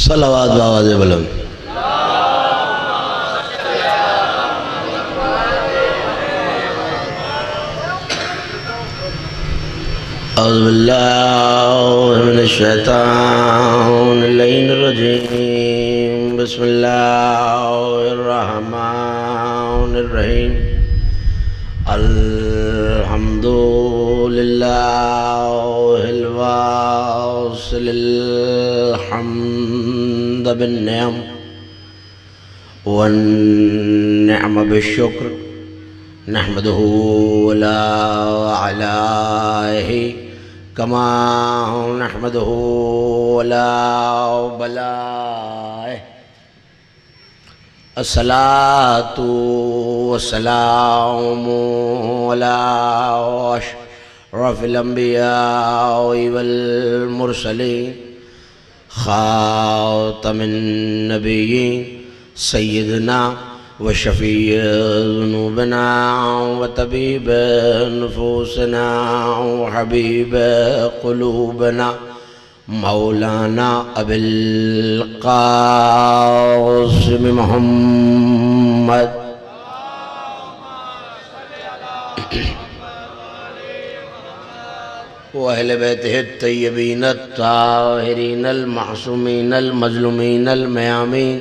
सलावत आवाज़ बुलंद। औज़ु बिल्लाहि मिनश शैतानिर रजीम। बिस्मिल्लाहिर रहमानिर रहीम। अल्हम्दुलिल्लाहिल वासिलिल हम्द बिन्निअम वन निअम बिश्शुक्र नहमदुहु वला अलैहि कमा नहमदुहु वला बलाए। अस्सलातु वस्सलामु अला अशरफिल अंबिया वल मुरसलीन खातमिन नबिय्यीन सय्यदना व शफ़ीअ ज़ुनूबना व तबीब नुफूसना व हबीब क़ुलूबना मौलाना अबिल क़ासिम मुहम्मद व अहले बैतिहि तय्यबीन अत्ताहिरीन अल-मअसूमीन अल-मज़लूमीन अल-मयामीन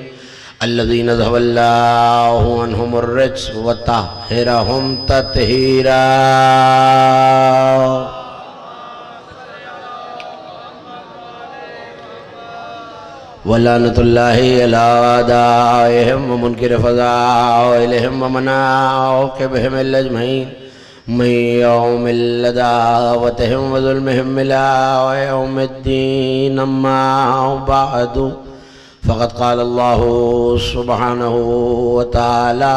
अल्लज़ीना ज़हबल्लाहु अन्हुमुर रिज्स व तह्हिरहुम तत्हीरा। वलानतुल्लाहि अला आदाइहिम व मुनकिर फ़ज़ाइलिहिम व मनाक़िबिहिम अजमईन मिन यौमिल लदावतिहिम व ज़ुल्मिहिम इला यौमिद्दीन। अम्मा बअदु फ़क़द क़ाल अल्लाहु सुब्हानहु व तआला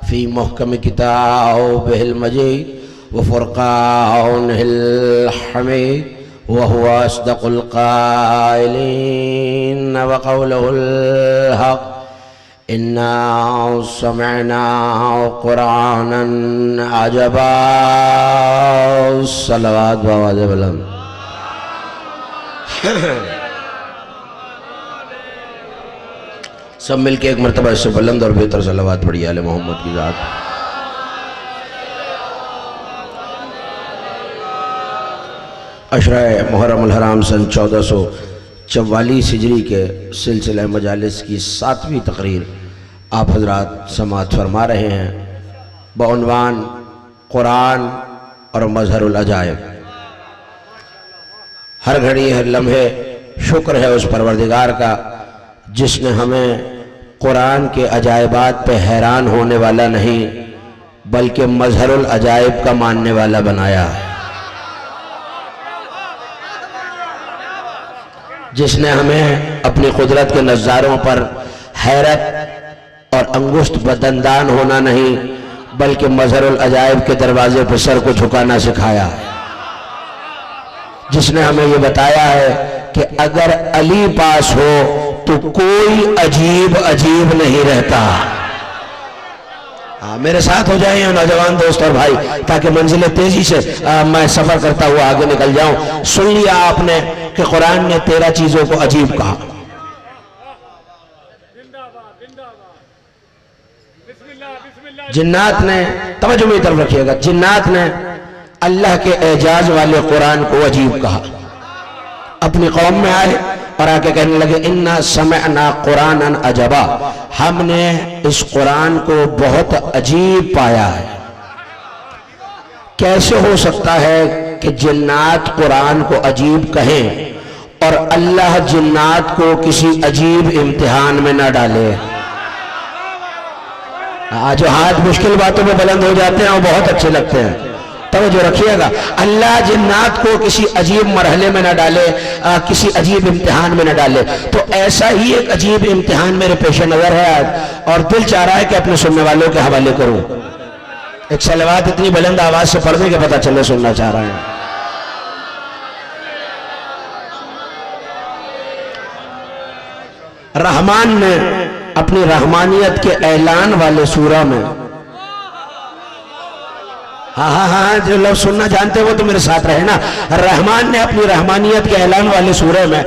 फ़ी मुहकम किताबिहिल मजीद व फ़ुरक़ानिहिल हमीद व हुवा अस्दक़ुल क़ाइलीन व क़ौलुहुल हक़। इन्ना समिअना क़ुरआनन अजबा। सलावत व आवाज़ बुलंद। सब मिलके एक मरतबा इससे बुलंद और बेहतर सलावत पढ़िए आले मोहम्मद की ज़ात। अशरा मुहर्रम हराम सन 1444 हिजरी के सिलसिला मजालिस की 7वीं तकरीर आप हजरात समाअत फरमा रहे हैं बउनवान कुरान और मज़हरुल अजायब। हर घड़ी हर लम्हे शुक्र है उस परवरदिगार का जिसने हमें कुरान के अजायबात पे हैरान होने वाला नहीं बल्कि मज़हरुल अजायब का मानने वाला बनाया है। जिसने हमें अपनी कुदरत के नज़ारों पर हैरत और अंगुष्ठ बदंदान होना नहीं बल्कि मज़हरुल अजायब के दरवाजे पर सर को झुकाना सिखाया है। जिसने हमें ये बताया है कि अगर अली पास हो तो कोई अजीब अजीब नहीं रहता। मेरे साथ हो जाए नौजवान दोस्त और भाई ताकि मंजिल तेजी से मैं सफर करता हुआ आगे निकल जाऊं। सुन लिया आपने कि कुरान ने 13 चीजों को अजीब कहा। जिन्नात ने तवज्जो मेरी तरफ रखिएगा, जिन्नात ने अल्लाह के एजाज वाले कुरान को अजीब कहा। अपनी कौम में आए और आके कहने लगे इन्ना समिअना कुरानन अजबा, हमने इस कुरान को बहुत अजीब पाया है। कैसे हो सकता है कि जिन्नात कुरान को अजीब कहें और अल्लाह जिन्नात को किसी अजीब इम्तिहान में न डाले। जो हाथ मुश्किल बातों में बुलंद हो जाते हैं वो बहुत अच्छे लगते हैं। तवज्जो रखिएगा, अल्लाह जिन्नात को किसी अजीब मरहले में न डाले, किसी अजीब इम्तिहान में न डाले। तो ऐसा ही एक अजीब इम्तिहान मेरे पेश नजर है आज और दिल चाह रहा है कि अपने सुनने वालों के हवाले करूं। एक सलावत इतनी बुलंद आवाज से पढ़ने के पता चले सुनना चाह रहे हैं। रहमान ने अपनी रहमानियत के ऐलान वाले सूरा में हाँ हाँ हाँ, जो लोग सुनना जानते हो तो मेरे साथ रहे ना। रहमान ने अपनी रहमानियत के ऐलान वाले सूरह में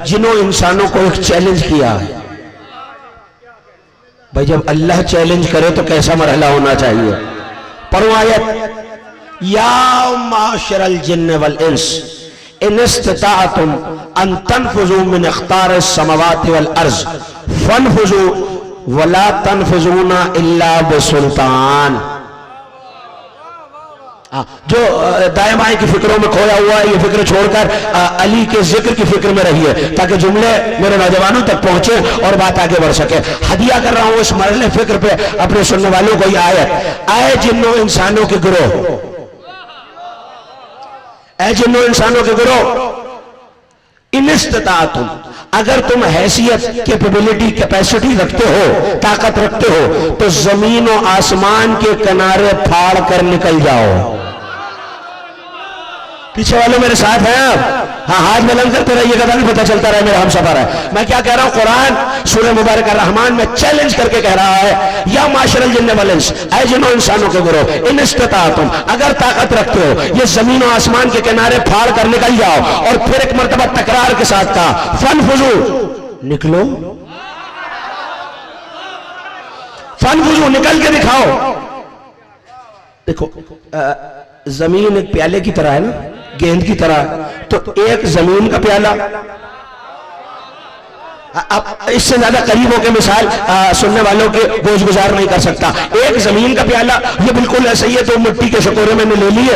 जिन्हों इंसानों को एक चैलेंज किया है। भाई जब अल्लाह चैलेंज करे तो कैसा मरहला होना चाहिए। पढ़ो आयत, या माशरल जिन्न वल इंस इन इस्तताअतुम अन तनफुजू मिन अख्तारिस समावाति वल अर्ज फनफुजू वला तनफुजूना इल्ला बिसुल्तान। जो दाएं बाएं की फिक्रों में खोया हुआ है, ये फिक्र छोड़कर अली के जिक्र की फिक्र में रहिए, ताकि जुमले मेरे नौजवानों तक पहुंचे और बात आगे बढ़ सके। हदिया कर रहा हूं इस मरहले फिक्र पे अपने सुनने वालों को। ये आयत, आए जिन्नों इंसानों के गिरोह, ऐ जिन्नों इंसानों के गिरोह, इन इस्तताअतुम, अगर तुम हैसियत, कैपेबिलिटी, कैपेसिटी रखते हो, ताकत रखते हो, तो जमीन और आसमान के किनारे फाड़ कर निकल जाओ। पीछे वालों मेरे साथ हैं आप? हाँ, हाथ में लंग करते रहिएगा ताकि पता चलता रहे मेरा हम सफर है। मैं क्या कह रहा हूं, कुरान सूरह मुबारक रहमान में चैलेंज करके कह रहा है, या माशरल जिन्न वल इंस, ऐ जिन्नों इंसानों के गिरोह, इन इस्तताअतुम, अगर ताकत रखते हो, ये जमीन और आसमान के किनारे फाड़ कर निकल जाओ। और फिर एक मर्तबा तकरार के साथ कहा, फनफुजू, निकलो, फनफुजू, निकल के दिखाओ। देखो जमीन एक प्याले की तरह है ना, गेंद की तरह, तो एक जमीन का प्याला, अब इससे ज्यादा करीब होकर मिसाल सुनने वालों के गोश गुजार नहीं कर सकता। एक जमीन का प्याला, ये बिल्कुल ऐसा ही है, तो मिट्टी के शकोरे मैंने ले लिए,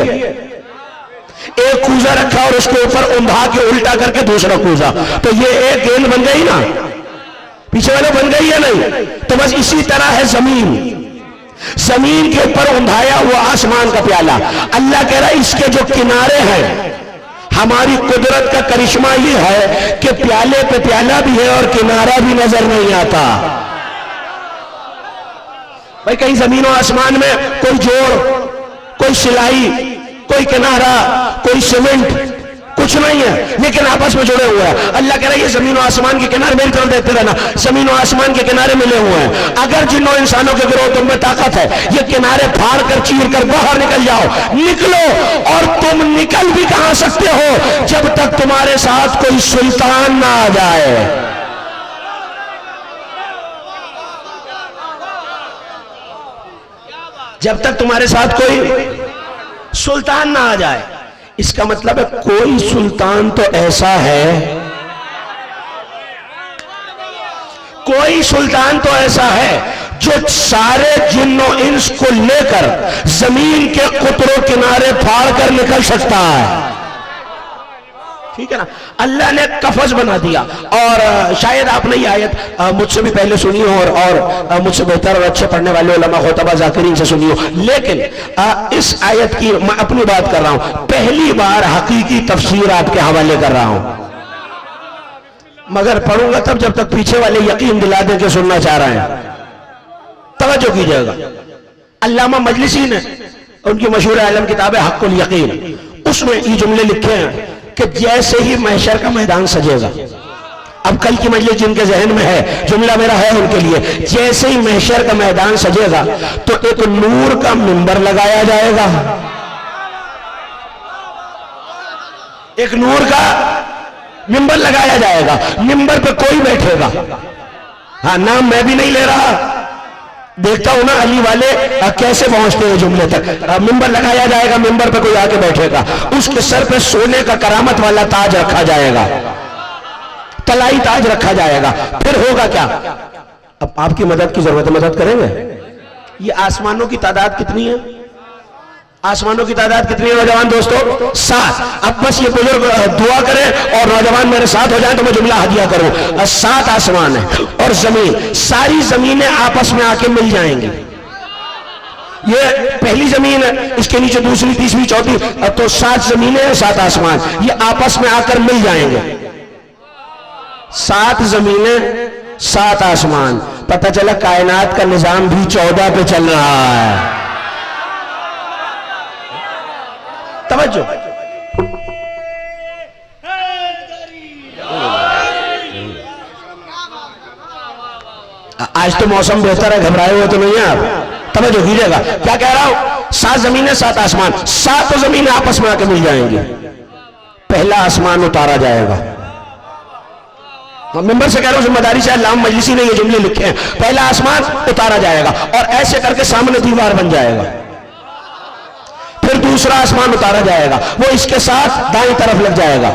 एक कूजा रखा और उसके ऊपर उंधा के उल्टा करके दूसरा कूजा, तो ये एक गेंद बन गई ना, पीछे वाले बन गई है नहीं? तो बस इसी तरह है जमीन, जमीन के ऊपर उंधाया हुआ आसमान का प्याला। अल्लाह कह रहा है इसके जो किनारे हैं, हमारी कुदरत का करिश्मा ये है कि प्याले पे प्याला भी है और किनारा भी नजर नहीं आता। भाई कहीं जमीन और आसमान में कोई जोड़, कोई सिलाई, कोई किनारा, कोई सीमेंट, कुछ नहीं है, लेकिन आपस में जुड़े हुए हैं। अल्लाह कह रहा है ये जमीन और आसमान के किनारे मेरी तरफ देखते रहना, जमीन और आसमान के किनारे मिले हुए हैं। अगर जिन्हों इंसानों के गिरोह तुम में ताकत है, ये किनारे फाड़ कर चीर कर बाहर निकल जाओ, निकलो। और तुम निकल भी कहां सकते हो जब तक तुम्हारे साथ कोई सुल्तान ना आ जाए। जब तक तुम्हारे साथ कोई सुल्तान ना आ जाए, इसका मतलब है कोई सुल्तान तो ऐसा है, कोई सुल्तान तो ऐसा है जो सारे जिन्नों इंस को लेकर जमीन के कुतरों किनारे फाड़ कर निकल सकता है। ठीक है ना? अल्लाह ने कफज बना दिया। और शायद आपने ये आयत मुझसे भी पहले सुनी हो और मुझसे बेहतर और अच्छे पढ़ने वाले उलमा खुतबा जाकिरीन से सुनी हो, लेकिन इस आयत की मैं अपनी बात कर रहा हूं, पहली बार हकीकी तफसीर आपके हवाले कर रहा हूं, मगर पढ़ूंगा तब जब तक पीछे वाले यकीन दिला दे के सुनना चाह रहे हैं। तवज्जो कीजिएगा। अल्लामा मजलिसी ने उनकी मशहूर आलम किताब है हक़्क़ुल यकीन, उसमें ये जुमले लिखे हैं कि जैसे ही महशर का मैदान सजेगा, अब कल की मजलिस जिनके जहन में है, जुमला मेरा है उनके लिए, जैसे ही महशर का मैदान सजेगा तो एक नूर का मिंबर लगाया जाएगा, एक नूर का मिंबर लगाया जाएगा, मिंबर पे कोई बैठेगा। हाँ, नाम मैं भी नहीं ले रहा, देखता हूं ना अली वाले कैसे पहुंचते हैं जुमले तक। मिंबर लगाया जाएगा, मिंबर पे कोई आके बैठेगा, उसके सर पे सोने का करामत वाला ताज रखा जाएगा, तलाई ताज रखा जाएगा। फिर होगा क्या? अब आपकी मदद की जरूरत है, मदद करेंगे? ये आसमानों की तादाद कितनी है? आसमानों की तादाद कितनी है नौजवान दोस्तों? 7। अब बस ये बुजुर्ग दुआ करें और नौजवान मेरे साथ हो जाए तो मैं जुमला हदिया करूं। 7 आसमान है और जमीन, सारी जमीनें आपस में आके मिल जाएंगी। ये पहली जमीन है, इसके नीचे दूसरी, तीसरी, चौथी, तो 7 जमीनें हैं, 7 आसमान, ये आपस में आकर मिल जाएंगे। 7 जमीनें, 7 आसमान, पता चला कायनात का निजाम भी 14 पे चल रहा है। तवज्जो। आज तो मौसम बेहतर है, घबराए हुए तो नहीं है आप। तवज्जो कीजिएगा, क्या कह रहा हूं? 7 जमीनें 7 आसमान, 7 जमीनें आपस में आके मिल जाएंगी, पहला आसमान उतारा जाएगा। मेंबर से कह रहा हूं, जिम्मेदारी से अल्लाह मजलिसी ने ये जुमले लिखे हैं, पहला आसमान उतारा जाएगा और ऐसे करके सामने दीवार बन जाएगा। फिर दूसरा आसमान उतारा जाएगा, वो इसके साथ दाईं तरफ लग जाएगा।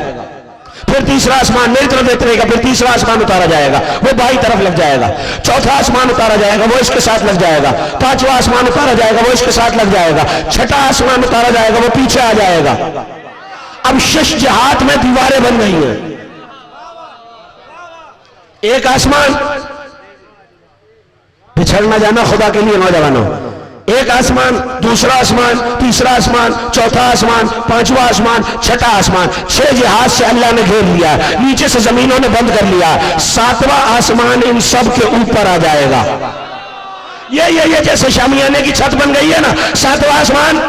फिर तीसरा आसमान मेरी तरफ देखते रहेगा, फिर तीसरा आसमान उतारा जाएगा, वो बाईं तरफ लग जाएगा। चौथा आसमान उतारा जाएगा, वो इसके साथ लग जाएगा। पांचवा आसमान उतारा जाएगा, वो इसके साथ लग जाएगा। छठा आसमान उतारा जाएगा, वो पीछे आ जाएगा। अब शश जहात में दीवारें बन गई हैं। एक आसमान, बिछड़ ना जाना खुदा के लिए नौजवानों, एक आसमान, दूसरा आसमान, तीसरा आसमान, चौथा आसमान, पांचवा आसमान, छठा आसमान, 6 जिहाज से अल्लाह ने घेर लिया, नीचे से जमीनों ने बंद कर लिया। 7वां आसमान इन सब के ऊपर आ जाएगा। ये जैसे शामियाने की छत बन गई है ना, 7वां आसमान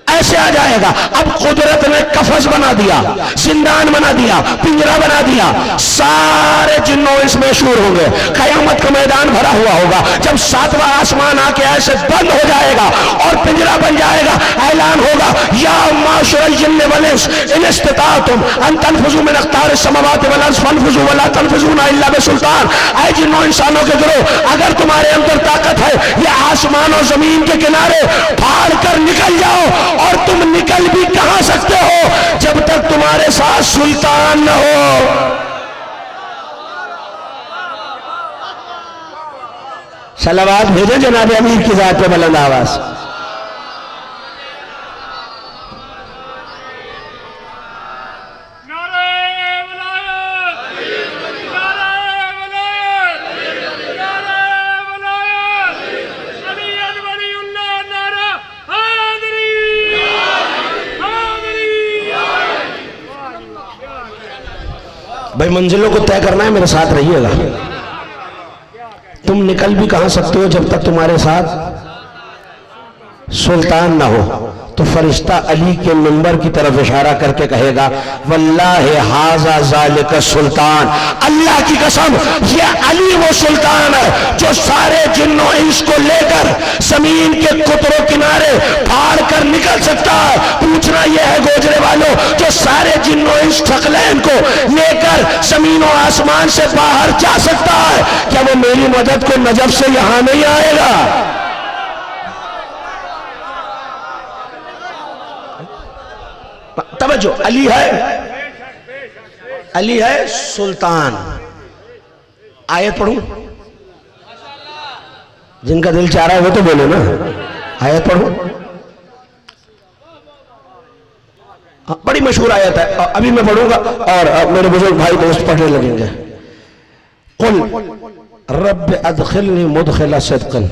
ऐसे आ जाएगा। अब कुदरत ने कफस बना दिया, जिंदान बना दिया, पिंजरा बना दिया, सारे जिन्नों इसमें शूर होंगे। कयामत का मैदान भरा हुआ होगा। जब 7वां आसमान आके ऐसे बंद हो जाएगा और पिंजरा बन जाएगा, ऐलान होगा, या माशरल जिन्न वल इंस इन इस्तताअतुम अन तनफुजू मिन अक़तार अस्समावाति वल अर्ज़ फनफुजू वला तनफुजूना इल्ला बिसुल्तान। ऐ जिन्नों इंसानों के गिरोह, अगर तुम्हारे अंदर ताकत है, ये आसमान और जमीन के किनारे फाड़ कर निकल जाओ। और तुम निकल भी कहां सकते हो जब तक तुम्हारे साथ सुल्तान न हो। सलावत भेजो जनाब अमीर की जात पे बुलंद आवाज। भाई मंजिलों को तय करना है, मेरे साथ रहिएगा। तुम निकल भी कहां सकते हो जब तक तुम्हारे साथ सुल्तान ना हो। तो फरिश्ता अली के मिंबर की तरफ इशारा करके कहेगा, वल्लाहि हाज़ा ज़ालिका सुल्तान, अल्लाह की कसम ये अली वो सुल्तान है जो सारे जिन्नों इंस को लेकर जमीन के कुतरों किनारे फाड़ कर निकल सकता है। पूछना यह है गोजरे वालों, जो सारे जिन्नों इंस थकलैन को लेकर जमीन और आसमान से बाहर जा सकता है, क्या वो मेरी मदद को नजफ से यहां नहीं आएगा? तवज्जो, अली है सुल्तान। आयत पढ़ूं? जिनका दिल चाह रहा है वो तो बोले ना। आयत पढ़ूं? बड़ी मशहूर आयत है, अभी मैं पढ़ूंगा और मेरे बुजुर्ग भाई दोस्त पढ़ने लगेंगे। कुल रब्ब अदखिलनी मुदखिला सिद्क़न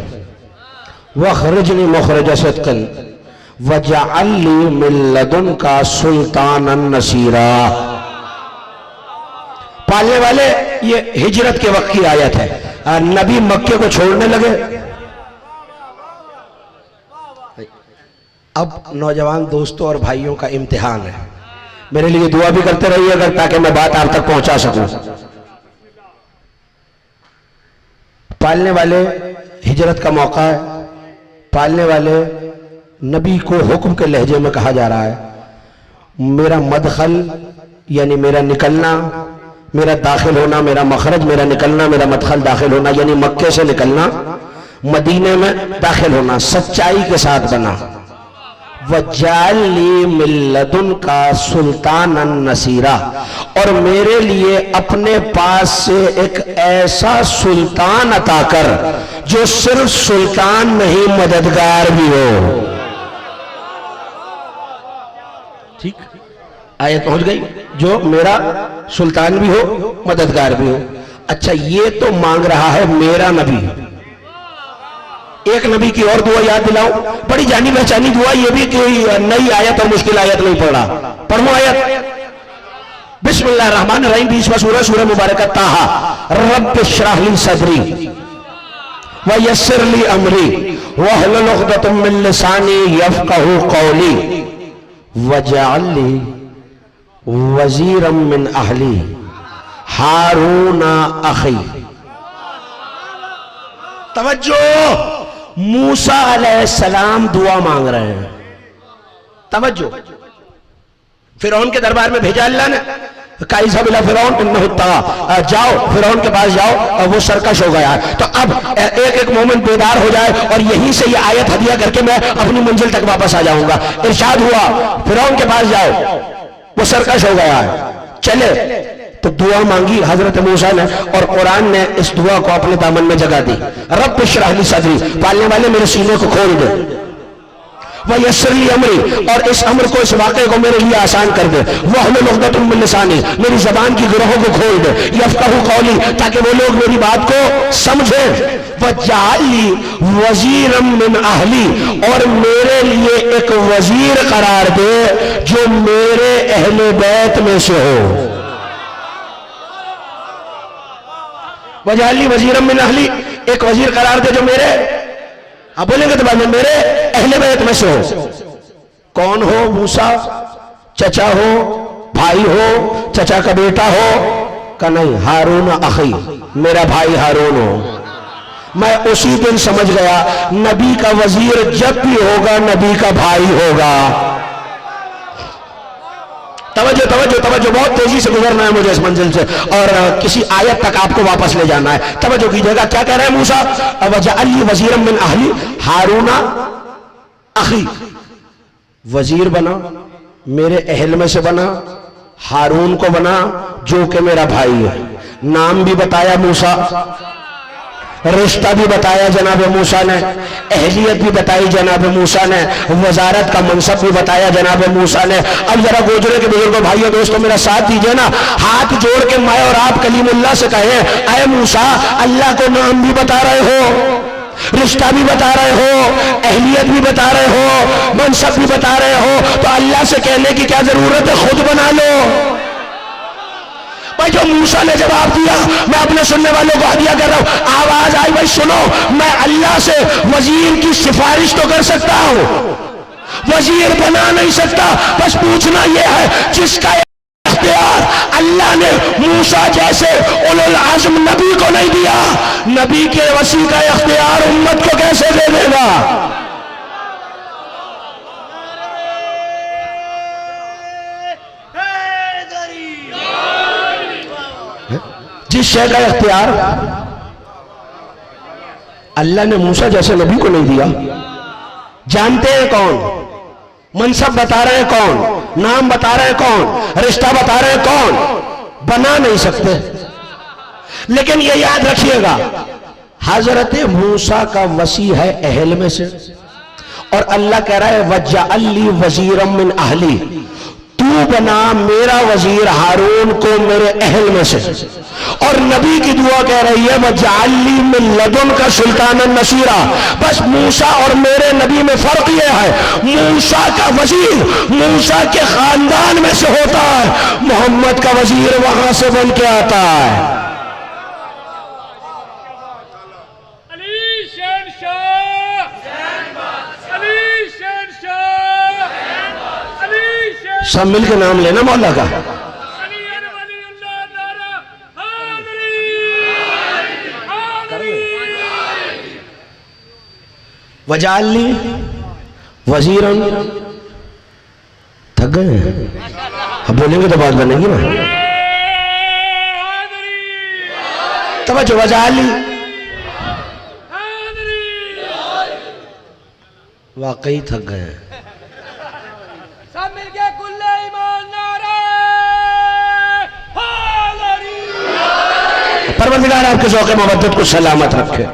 वअखरिजनी मुखरिजा सिद्क़न वजअलनी मिन लदुनका सुल्तानन नसीरा। पालने वाले, ये हिजरत के वक्त की आयत है। नबी मक्के को छोड़ने लगे। अब नौजवान दोस्तों और भाइयों का इम्तिहान है, मेरे लिए दुआ भी करते रहिए अगर, ताकि मैं बात आप तक पहुंचा सकूं। पालने वाले, हिजरत का मौका है, पालने वाले नबी को हुक्म के लहजे में कहा जा रहा है, मेरा मदखल यानी मेरा निकलना, मेरा दाखिल होना, मेरा मखरज, मेरा निकलना, मेरा मदखल दाखिल होना यानी मक्के से निकलना, मदीने में दाखिल होना सच्चाई के साथ बना। वजाली मिल्लदुन का सुल्तानन नसीरा, और मेरे लिए अपने पास से एक ऐसा सुल्तान अता कर जो सिर्फ सुल्तान नहीं मददगार भी हो। ठीक, आयत पहुंच गई, जो मेरा सुल्तान भी हो मददगार भी हो। अच्छा, ये तो मांग रहा है मेरा नबी। एक नबी की और दुआ याद दिलाऊं, बड़ी जानी पहचानी दुआ, ये भी कोई नई आयत और मुश्किल आयत नहीं पढ़ा। पढ़ो आयत। बिस्मिल्लाहिर्रहमानिर्रहीम, 20वां सूरह, सूरह मुबारक ताहा। रब्ब इश्रह ली सदरी व यस्सिर ली अमरी वहलुल उक़दतम मिन लिसानी यफ़क़हू क़ौली वजअल ली वज़ीरम मिन अहली हारून अख़ी। तवज्जो, मूसा अलैहिस्सलाम दुआ मांग रहे हैं। तवज्जो, फिरौन के दरबार में भेजा अल्लाह ने, जाओ फिरौन के पास जाओ, और वो सरकश हो गया है। तो अब एक एक मोमेंट बेदार हो जाए और यहीं से ये आयत हदिया करके मैं अपनी मंजिल तक वापस आ जाऊंगा। इरशाद हुआ फिरौन के पास जाओ, वो सरकश हो गया है, चले। तो दुआ मांगी हजरत मूसा ने, और कुरान ने इस दुआ को अपने दामन में जगह दी। रब्ब इश्रह ली सदरी, पालने वाले मेरे सीने को खोल दे, वह यस्सरली अमरी, और इस अमर को, इस वाक़े को मेरे लिए आसान कर दे। वहलुल उक़दतम मिन लिसानी, मेरी जबान की गिरोहों को खोल दे। यफ़क़हू क़ौली, ताकि वो लोग मेरी बात को समझें। वजअलनी वज़ीरम मिन अहली, और मेरे लिए एक वजीर करार दे जो मेरे अहले बैत में से हो। वजअलनी वज़ीरम मिन अहली, एक वजीर करार दे जो मेरे, आप बोलेंगे तो बाद में, मेरे अहले बैत में से हो। कौन हो? मूसा, चचा हो, भाई हो, चचा का बेटा हो? का नहीं, हारून अखी, मेरा भाई हारून हो। मैं उसी दिन समझ गया नबी का वजीर जब भी होगा नबी का भाई होगा। तवज्जो तवज्जो तवज्जो, बहुत तेजी से गुजरना है मुझे इस मंजिल से, और किसी आयत तक आपको वापस ले जाना है। तवज्जो कीजिएगा, क्या कह रहे हैं मूसा? वजअलनी वज़ीरम मिन अहली हारून अखी, वजीर बना, मेरे अहल में से बना, हारून को बना जो कि मेरा भाई है। नाम भी बताया मूसा, रिश्ता भी बताया जनाब मूसा ने, अहलियत भी बताई जनाब मूसा ने, वजारत का मनसब भी बताया जनाब मूसा ने। अब जरा गोजरे के बुजुर्गों, भाइयों, दोस्तों, मेरा साथ दीजिए ना, हाथ जोड़ के मैं और आप कलीमुल्लाह से कहें, अय मूसा, अल्लाह को नाम भी बता रहे हो, रिश्ता भी बता रहे हो, अहलियत भी बता रहे हो, मनसब भी बता रहे हो, तो अल्लाह से कहने की क्या जरूरत है, खुद बना लो। भाई जो मूसा ने जवाब दिया, मैं अपने सुनने वालों को हदिया कर रहा हूं, आवाज आई भाई सुनो, मैं अल्लाह से वजीर की सिफारिश तो कर सकता हूं, वजीर बना नहीं सकता। बस पूछना यह है, जिसका इख्तियार अल्लाह ने मूसा जैसे उलुल आज़म नबी को नहीं दिया, नबी के वसी का इख्तियार उम्मत को कैसे दे देगा? जिस शय का इख्तियार अल्लाह ने मूसा जैसे नबी को नहीं दिया, जानते हैं कौन, मनसब बता रहे हैं कौन, नाम बता रहे हैं कौन, रिश्ता बता रहे हैं कौन, बना नहीं सकते। लेकिन ये याद रखिएगा, हजरत मूसा का वसी है अहल में से, और अल्लाह कह रहा है वजअलनी वज़ीरम मिन अहली, तू बना मेरा वजीर हारून को मेरे अहल में से। और नबी की दुआ कह रही है वजअलनी मिन लदुनका सुल्तानन नसीरा। बस मूसा और मेरे नबी में फर्क यह है, मूसा का वजीर मूसा के खानदान में से होता है, मोहम्मद का वजीर वहां से बन के आता है। सब मिलकर नाम लेना मौला का। वजअलनी वज़ीरन, थक गए हैं, अब बोलेंगे तो बात बनेगी ना। तवज्जो, वजअलनी, वाकई थक गए हैं। परवरदिगार आपके ज़ौक़ मवद्दत को सलामत रखे।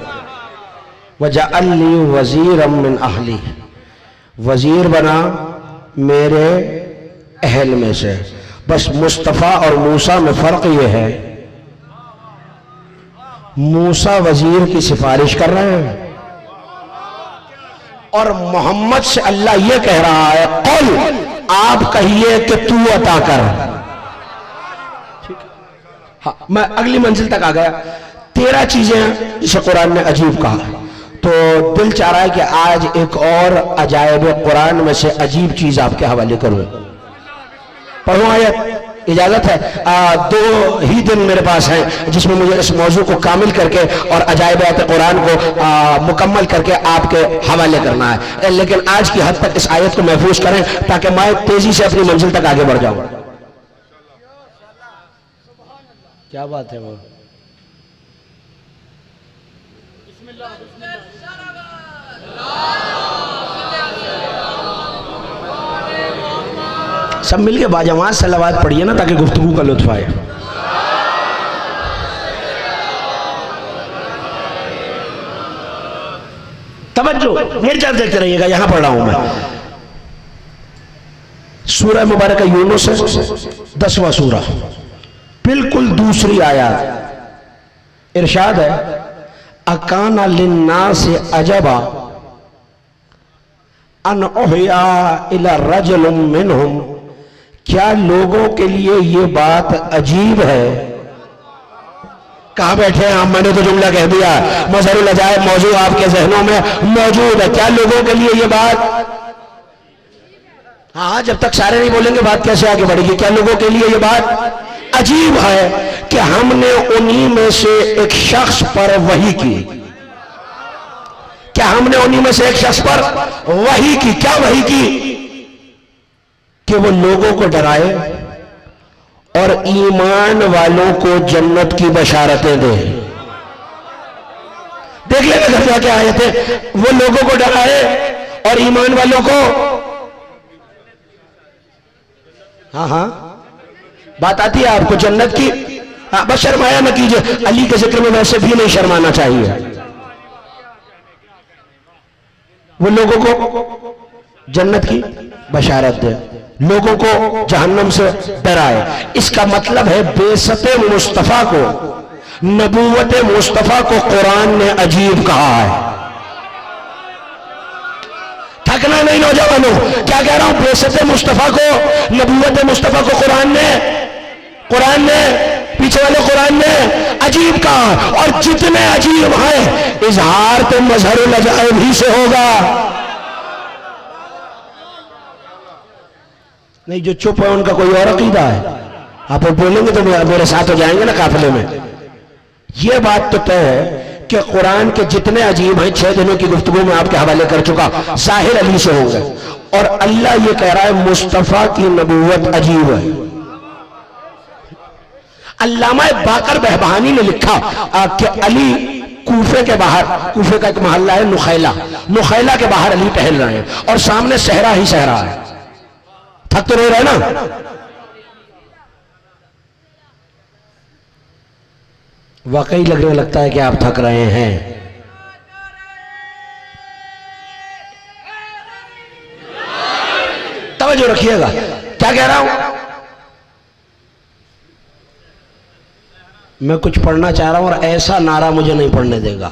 वजअलनी वज़ीरम मिन अहली, वजीर बना मेरे अहल में से। बस मुस्तफ़ा और मूसा में फर्क ये है, मूसा वजीर की सिफारिश कर रहे हैं और मोहम्मद से अल्लाह ये कह रहा है कुल, आप कहिए कि तू अता कर। हाँ, मैं अगली मंजिल तक आ गया। 13 चीजें जिसे कुरान ने अजीब कहा, तो दिल चाह रहा है कि आज एक और अजायब कुरान में से अजीब चीज आपके हवाले करूं। पढ़ो आयत। इजाजत है? 2 ही दिन मेरे पास हैं जिसमें मुझे इस मौजू को कामिल करके और अजायबात कुरान को मुकम्मल करके आपके हवाले करना है। लेकिन आज की हद तक इस आयत को महफूज करें ताकि मैं तेजी से अपनी मंजिल तक आगे बढ़ जाऊं। क्या बात है वो? सब मिलके बाजमात सलावत पढ़िए ना ताकि गुफ्तगू का लुत्फ आए। तवज्जो मेरी तरफ देखते रहिएगा, यहां पढ़ रहा हूं मैं। सूरह मुबारक यूनुस 10वां सूरा, बिल्कुल दूसरी आयत। इरशाद है अकाना लिन्नास अजबा अन उहिया इला रजुलुम मिनहुम, क्या लोगों के लिए ये बात अजीब है? कहां बैठे हैं आप? मैंने तो जुमला कह दिया, मज़हरुल अजायब मौजू आपके जहनों में मौजूद है। क्या लोगों के लिए ये बात? हाँ, जब तक सारे नहीं बोलेंगे बात कैसे आगे बढ़ेगी? क्या लोगों के लिए ये बात अजीब है कि हमने उन्हीं में से एक शख्स पर वही की? क्या हमने उन्हीं में से एक शख्स पर वही की? क्या वही की? कि वो लोगों को डराए और ईमान वालों को जन्नत की बशारतें दे। देख लेना घर जाके आए थे, वो लोगों को डराए और ईमान वालों को, हाँ हाँ बात आती है आपको जन्नत की। हाँ, बस शर्माया न कीजिए, अली के जिक्र में वैसे भी नहीं शर्माना चाहिए। वो लोगों को जन्नत की बशारत दे, लोगों को जहन्नम से डराए। इसका मतलब है बेसते मुस्तफा को, नबूवत मुस्तफा को कुरान ने अजीब कहा है। थकना नहीं नौजवानों, क्या कह रहा हूं? बेसते मुस्तफा को, नबूवत मुस्तफा को कुरान ने पीछे वाले कुरान ने अजीब कहा। और जितने अजीब हैं इजहार तो मज़हरुल अजायब ही से होगा। नहीं, जो चुप है उनका कोई और अकीदा है। आप बोलेंगे तो मेरे साथ हो जाएंगे ना काफिले में। यह बात तो तय है कि कुरान के जितने अजीब हैं 6 दिनों की गुफ्तगू में आपके हवाले कर चुका, जाहिर अली से होंगे। और अल्लाह ये कह रहा है मुस्तफा की नबूवत अजीब है। अल्लामा बाकर बहबहानी ने लिखा कि अली कूफे के बाहर, कूफे का एक मोहल्ला है नुखैला के बाहर अली टहल रहे हैं और सामने सहरा ही सहरा है। थक तो नहीं रहे ना? वाकई लगने लगता है कि आप थक रहे हैं। तवज्जो रखिएगा, क्या कह रहा हूं? मैं कुछ पढ़ना चाह रहा हूं और ऐसा नारा मुझे नहीं पढ़ने देगा।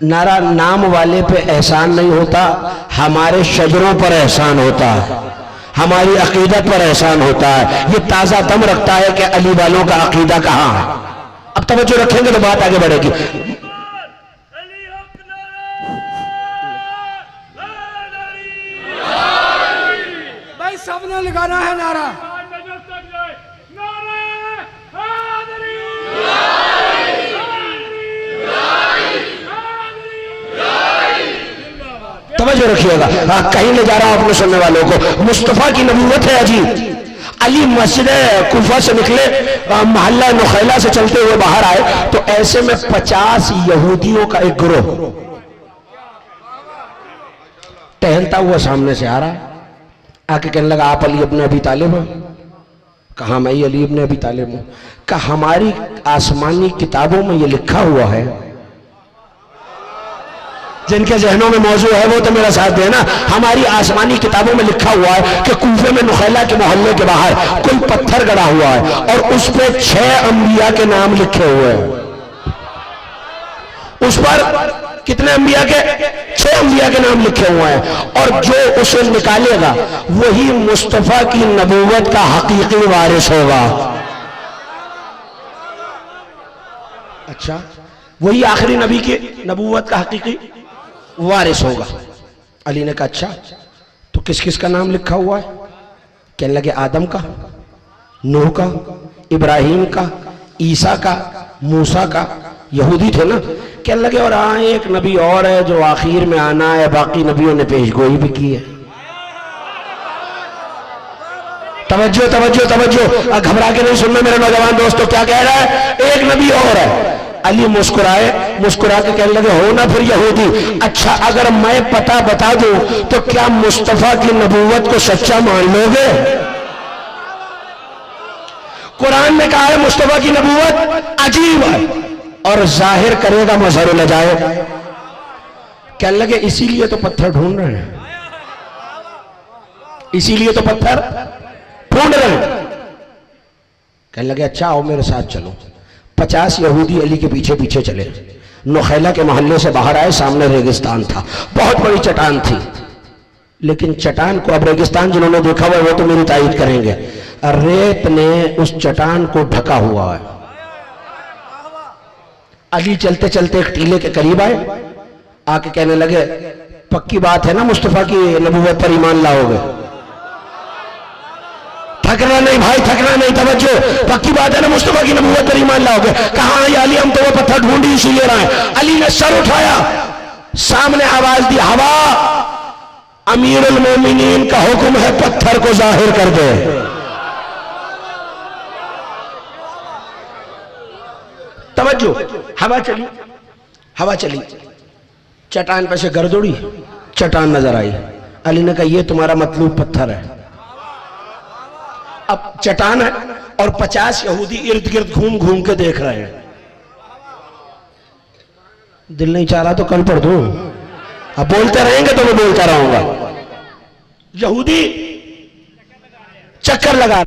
नारा नाम वाले पे एहसान नहीं होता, हमारे शजरों पर एहसान होता है, हमारी अकीदत पर एहसान होता है। ये ताजा दम रखता है कि अली वालों का अकीदा कहां है। अब तवज्जो रखेंगे तो बात आगे बढ़ेगी। भाई सबने लगाना है नारा। तवज्जो रखिएगा, कहीं ले जा रहा हूं अपने सुनने वालों को। मुस्तफा की नबूवत है अजीब। अली मस्जिद कुफा से निकले, मोहल्ला नुखैला से चलते हुए बाहर आए तो ऐसे में 50 यहूदियों का एक गिरोह टहलता हुआ सामने से आ रहा है। आके कहने लगा आप अली इब्न अबी तालिब हो? कहा मैं ही अली इब्न अबी तालिब हूं। कहा हमारी आसमानी किताबों में ये लिखा हुआ है। जिनके जहनों में मौजू है वो तो मेरा साथ देना। हमारी आसमानी किताबों में लिखा हुआ है कि कूफे में नुखैला के मोहल्ले के बाहर कोई पत्थर गड़ा हुआ है और उस पर 6 अंबिया के नाम लिखे हुए हैं। उस पर कितने अंबिया के? 6 अंबिया के नाम लिखे हुए हैं। और जो उसे निकालेगा वही मुस्तफा की नबूवत का हकीकी वारिस होगा। अच्छा, वही आखिरी नबी की नबूवत का हकीकी वारिस होगा। अली ने कहा अच्छा, किस किस का नाम लिखा हुआ है? कहने लगे आदम का, नूह का, इब्राहिम का, ईसा का, मूसा का। यहूदी थे ना। कहने लगे और हाँ एक नबी और है जो आखिर में आना है, बाकी नबियों ने पेशगोई भी की है। तवज्जो तवज्जो तवज्जो, घबरा के नहीं सुनना मेरे नौजवान दोस्तों, क्या कह रहा है? एक नबी और है। अली मुस्कुराए, मुस्कुरा के कहने लगे हो ना फिर यहूदी, अच्छा अगर मैं पता बता दूं तो क्या मुस्तफा की नबूवत को सच्चा मान लोगे? कुरान में कहा है मुस्तफा की नबूवत अजीब है और जाहिर करेगा मजहर लजाए। कहने लगे इसीलिए तो पत्थर ढूंढ रहे हैं, इसीलिए तो पत्थर ढूंढ रहे हैं। कहने लगे अच्छा आओ मेरे साथ चलो। 50 यहूदी अली के पीछे पीछे चले। नौखैला के मोहल्ले से बाहर आए, सामने रेगिस्तान था, बहुत बड़ी चट्टान थी। लेकिन चट्टान को, अब रेगिस्तान जिन्होंने देखा हुआ वो तो मेरी तारीफ करेंगे, रेत ने उस चट्टान को ढका हुआ है। अली चलते चलते एक टीले के करीब आए, आके कहने लगे पक्की बात है ना मुस्तफा की नबूवत पर ईमान लाओगे? थकना नहीं भाई, थकना नहीं, तवज्जो, पक्की बात है ना मुस्तफा की नबूवत पर ईमान लाओगे? कहा या अली हम तो वो पत्थर ढूंढी इसीलिए रहे हैं। अली ने सर उठाया, सामने आवाज दी हवा अमीरुल मोमिनीन का हुक्म है पत्थर को जाहिर कर दे। तवज्जो, हवा चली, हवा चली, चट्टान पे से गर्दोड़ी, चट्टान नजर आई। अली ने कहा ये तुम्हारा मतलूब पत्थर है। अब चट्टान है और 50 यहूदी इर्द गिर्द घूम घूम के देख रहे हैं। दिल नहीं चाह रहा तो कल पढ़ दूं, अब बोलते रहेंगे तो मैं बोलता रहूंगा। यहूदी चक्कर लगा,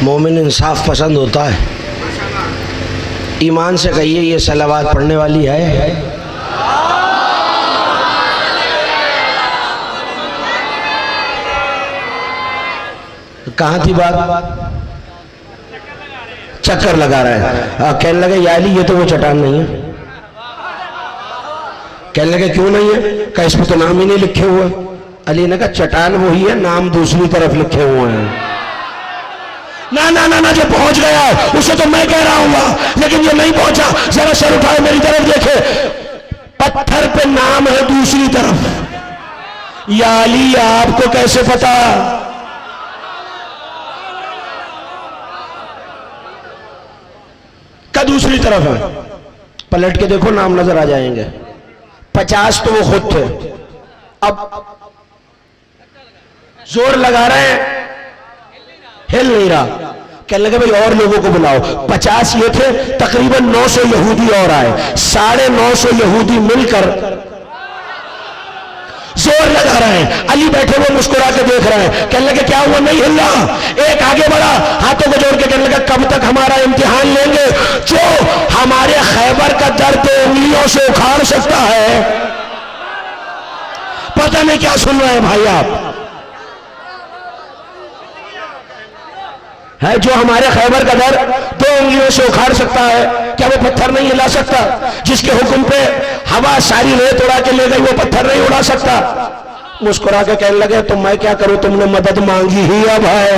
मोमिन इंसाफ पसंद होता है। ईमान से कहिए ये सलावात पढ़ने वाली है। कहाँ थी बात? चक्कर लगा रहा है। कहने लगे या अली ये तो वो चट्टान नहीं है। कहने लगे क्यों नहीं है? कहा इसमें तो नाम ही नहीं लिखे हुए। अली ने कहा चट्टान वही है, नाम दूसरी तरफ लिखे हुए हैं। ना ना ना ना, जो पहुंच गया है उसे तो मैं कह रहा हूँ, लेकिन ये नहीं पहुंचा, जरा सर उठाए मेरी तरफ देखे, पत्थर पे नाम है दूसरी तरफ। या अली आपको कैसे पता? का दूसरी तरफ है, पलट के देखो नाम नजर आ जाएंगे। 50 तो वो खुद थे, अब जोर लगा रहे हैं, हिल नहीं रहा। कहने लगे भाई और लोगों को बुलाओ। 50 ये थे, तकरीबन 900 यहूदी और आए। 950 यहूदी मिलकर जोर लगा रहे हैं। अली बैठे हुए मुस्कुरा के देख रहे हैं। कहने लगे क्या हुआ? नहीं हिल रहा। एक आगे बढ़ा, हाथों को जोड़ के कहने लगा कब तक हमारा इम्तिहान लेंगे? जो हमारे खैबर का दर्द उंगलियों से उखाड़ सकता है। पता नहीं क्या सुन रहे हैं भाई आप? है जो हमारे खैबर का दर 2 उंगलियों से उखाड़ सकता है, क्या वो पत्थर नहीं हिला सकता? जिसके हुक्म पे हवा सारी रेत उड़ा के ले गई, वो पत्थर नहीं उड़ा सकता? मुस्कुरा के कहने लगे तो मैं क्या करूं, तुमने मदद मांगी ही अब है,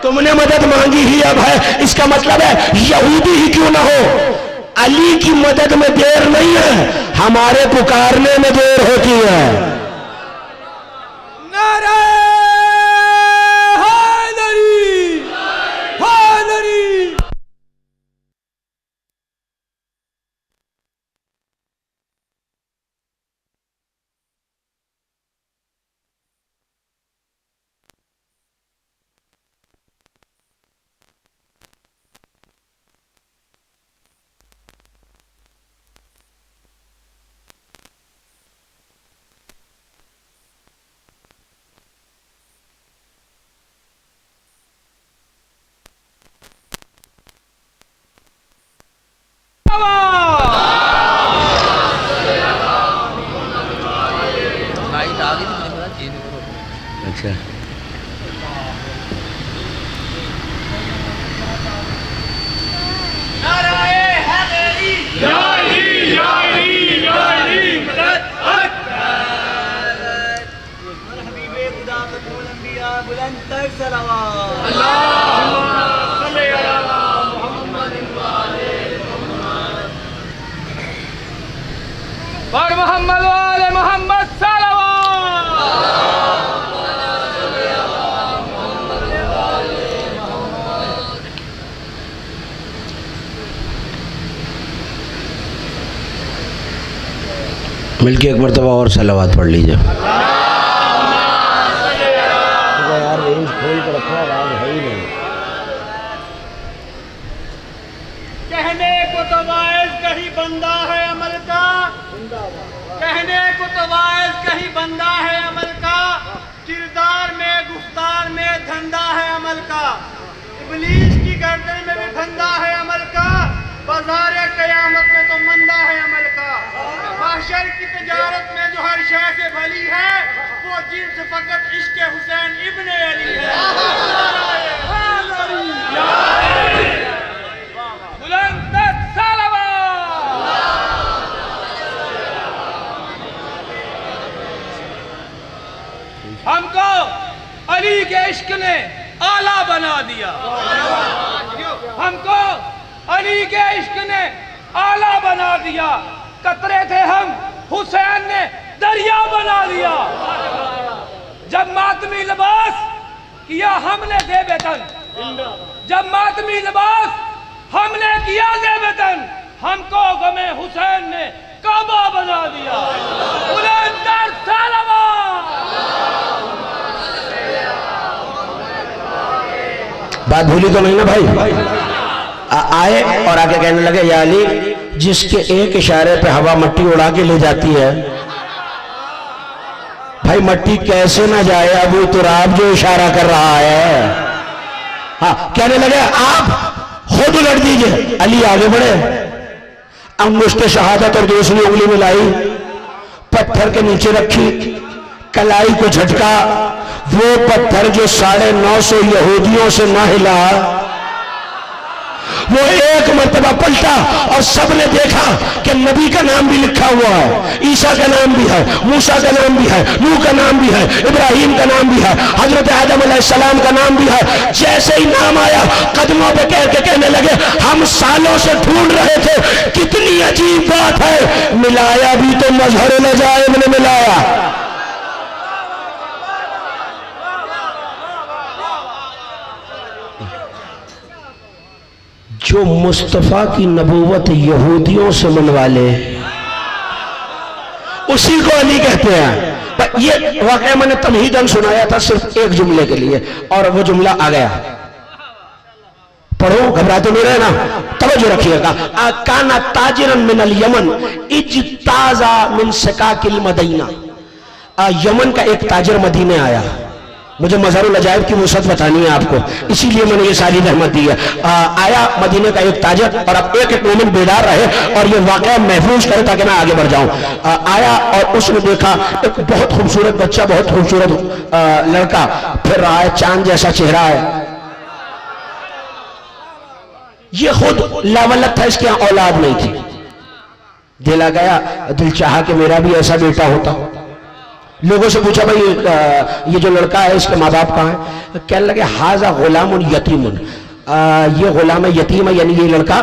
तुमने मदद मांगी ही अब है। इसका मतलब है यहूदी ही क्यों ना हो, अली की मदद में देर नहीं है, हमारे पुकारने में देर होती है। नारे हैदरी, हैदरी। अच्छा, और मोहम्मद वाले मोहम्मद मिलके एक मरतबा और सलावत पढ़ लीजिए। यार रेंज खोल कर रखो, आवाज है ही नहीं। कहने को तो वाइज कहीं बंदा है अमल का, कहने को तो वाइज कहीं बंदा है अमल का, किरदार में गुफ्तार में धंधा है अमल का, इब्लीस की गर्दन में भी फंदा है अमल का, बाजार कयामत में तो मंदा है अमल का, माशर की तजारत में जो हर शय से भली है, वो जिन्स फकत इश्क हुसैन इब्ने अली है। बुलंद सलावत। हमको अली के इश्क ने आला बना दिया, हमको अली के इश्क ने आला बना दिया, कतरे थे हम हुसैन ने दरिया बना दिया। जब मातमी लिबास किया हमने दे बेतन, जब मातमी लिबास हमने किया दे बेतन, हमको गमे हुसैन ने काबा बना दिया। बुलंद सलावत। बात भूली तो नहीं ना भाई? आए और आके कहने लगे या अली, जिसके एक इशारे पे हवा मट्टी उड़ा के ले जाती है, भाई मट्टी कैसे ना जाए, अबू तुराब जो इशारा कर रहा है। हाँ, कहने लगे आप खुद लड़ दीजिए। अली आगे बढ़े, अंगुष्ठ शहादत और दूसरी उंगली मिलाई, पत्थर के नीचे रखी, कलाई को झटका, वो पत्थर जो 950 यहूदियों से ना हिला, वो एक मर्तबा पलटा और सबने देखा कि नबी का नाम भी लिखा हुआ है, ईसा का नाम भी है, मूसा का नाम भी है, नूह का नाम भी है, इब्राहिम का नाम भी है, हजरत आदम अलैहिस्सलाम का नाम भी है। जैसे ही नाम आया कदमों पे कह के कहने लगे हम सालों से ढूंढ रहे थे, कितनी अजीब बात है, मिलाया भी तो मजहर नजायब ने मिलाया। जो मुस्तफा की नबूवत यहूदियों से मिलवा ले, उसी को अली कहते हैं। पर ये वाकया मैंने तमहीदन सुनाया था सिर्फ एक जुमले के लिए, और वो जुमला आ गया, पढ़ो, घबराते नहीं रहे ना, तवज्जो रखिएगा। काना ताजिरन मिनल यमन इज्ताजा मिन सकाकिल मदीना। यमन का एक ताजिर मदीने आया, मुझे मज़ारुल अजाइब की वसअत बतानी है आपको, इसीलिए मैंने ये सारी रहमत दी है। आया मदीने का एक ताजिर, और अब एक एक मोमिन बेदार रहे और ये वाकया महफूज करे ताकि मैं आगे बढ़ जाऊं। आया और उसने देखा एक बहुत खूबसूरत बच्चा, बहुत खूबसूरत लड़का फिर रहा है, चांद जैसा चेहरा है, ये खुद लावलत था, इसके यहां औलाद नहीं थी, दिला गया, दिल चाहा कि मेरा भी ऐसा बेटा होता। लोगों से पूछा भाई ये जो लड़का है इसके माँ बाप कहाँ है? कहने लगे हाजा गुलामुन यतीमुन, ये गुलाम यतीम है, यानी ये लड़का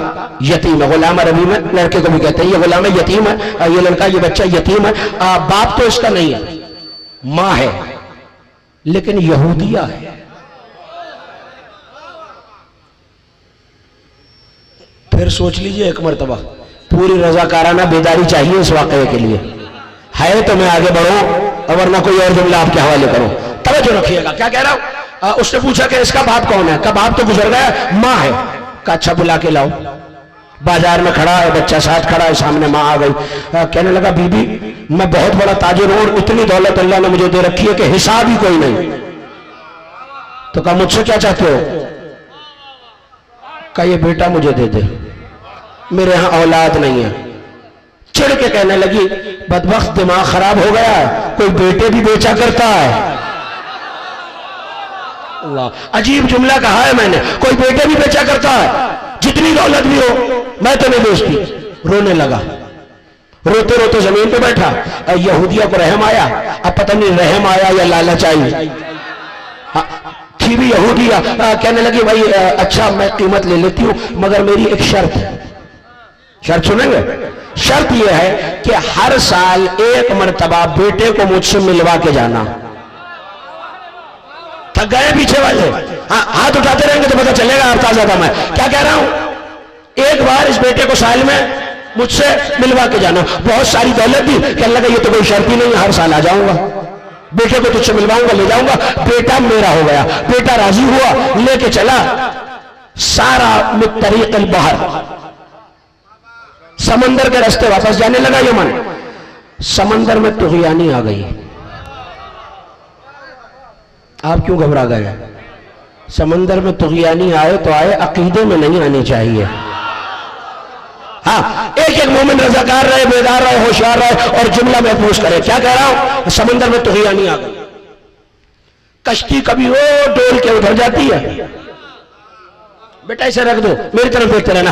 यतीम है। गुलाम अरबी में लड़के को भी कहते हैं, ये गुलाम यतीम है, ये लड़का ये बच्चा यतीम है। बाप तो इसका नहीं है, माँ है लेकिन यहूदिया है। फिर सोच लीजिए एक मरतबा, पूरी रजाकाराना बेदारी चाहिए इस वाकये के लिए है तो मैं आगे बढ़ूं, वरना कोई और जुमला आपके हवाले करूं। तवज्जो रखिएगा क्या कह रहा हूं। उसने पूछा कि इसका बाप कौन है? का बाप तो गुजर गया, माँ है। का अच्छा बुला के लाओ। बाजार में खड़ा है, बच्चा साथ खड़ा है, सामने माँ आ गई। कहने लगा बीबी मैं बहुत बड़ा ताजिर हूं, इतनी दौलत अल्लाह ने मुझे दे रखी है कि हिसाब ही कोई नहीं। तो कहा मुझसे क्या चाहते हो? का ये बेटा मुझे दे दे, मेरे यहां औलाद नहीं है। चिढ़ के कहने लगी बदबख्त दिमाग खराब हो गया है, कोई बेटे भी बेचा करता है। अल्लाह, अजीब जुमला कहा है मैंने, कोई बेटे भी बेचा करता है, जितनी दौलत भी हो मैं तो नहीं बेचती। रोने लगा, रोते रोते जमीन पे बैठा। यहूदिया को रहम आया, अब पता नहीं रहम आया या लालच आई, थी भी यहूदिया। कहने लगी भाई अच्छा मैं कीमत ले लेती हूं, मगर मेरी एक शर्त है। शर्त सुनेंगे? शर्त यह है कि हर साल एक मर्तबा बेटे को मुझसे मिलवा के जाना। थक गए पीछे वाले? हाँ, हाथ उठाते रहेंगे तो पता चलेगा आप ताजा दम है। क्या कह रहा हूं? एक बार इस बेटे को साल में मुझसे मिलवा के जाना। बहुत सारी दौलत दी, कहने लगा ये तो कोई शर्त ही नहीं, हर साल आ जाऊंगा, बेटे को तुझसे मिलवाऊंगा, ले जाऊंगा। बेटा मेरा हो गया। बेटा राजी हुआ, लेके चला। सारा मित्तरीक़ अल बहर, समंदर के रास्ते वापस जाने लगा यमन। समंदर में तुग़यानी आ गई। आप क्यों घबरा गए? समंदर में तुग़यानी आए तो आए, अकीदे में नहीं आनी चाहिए। हाँ, एक एक मोमिन रज़ाकार रहे, बेदार रहे, होशियार रहे और जुमला महफूज करे। क्या कह रहा हूं? समंदर में तुग़यानी आ गई। कश्ती कभी वो डोल के उधर जाती है, बेटा इसे रख दो, मेरी तरफ देखते रहना।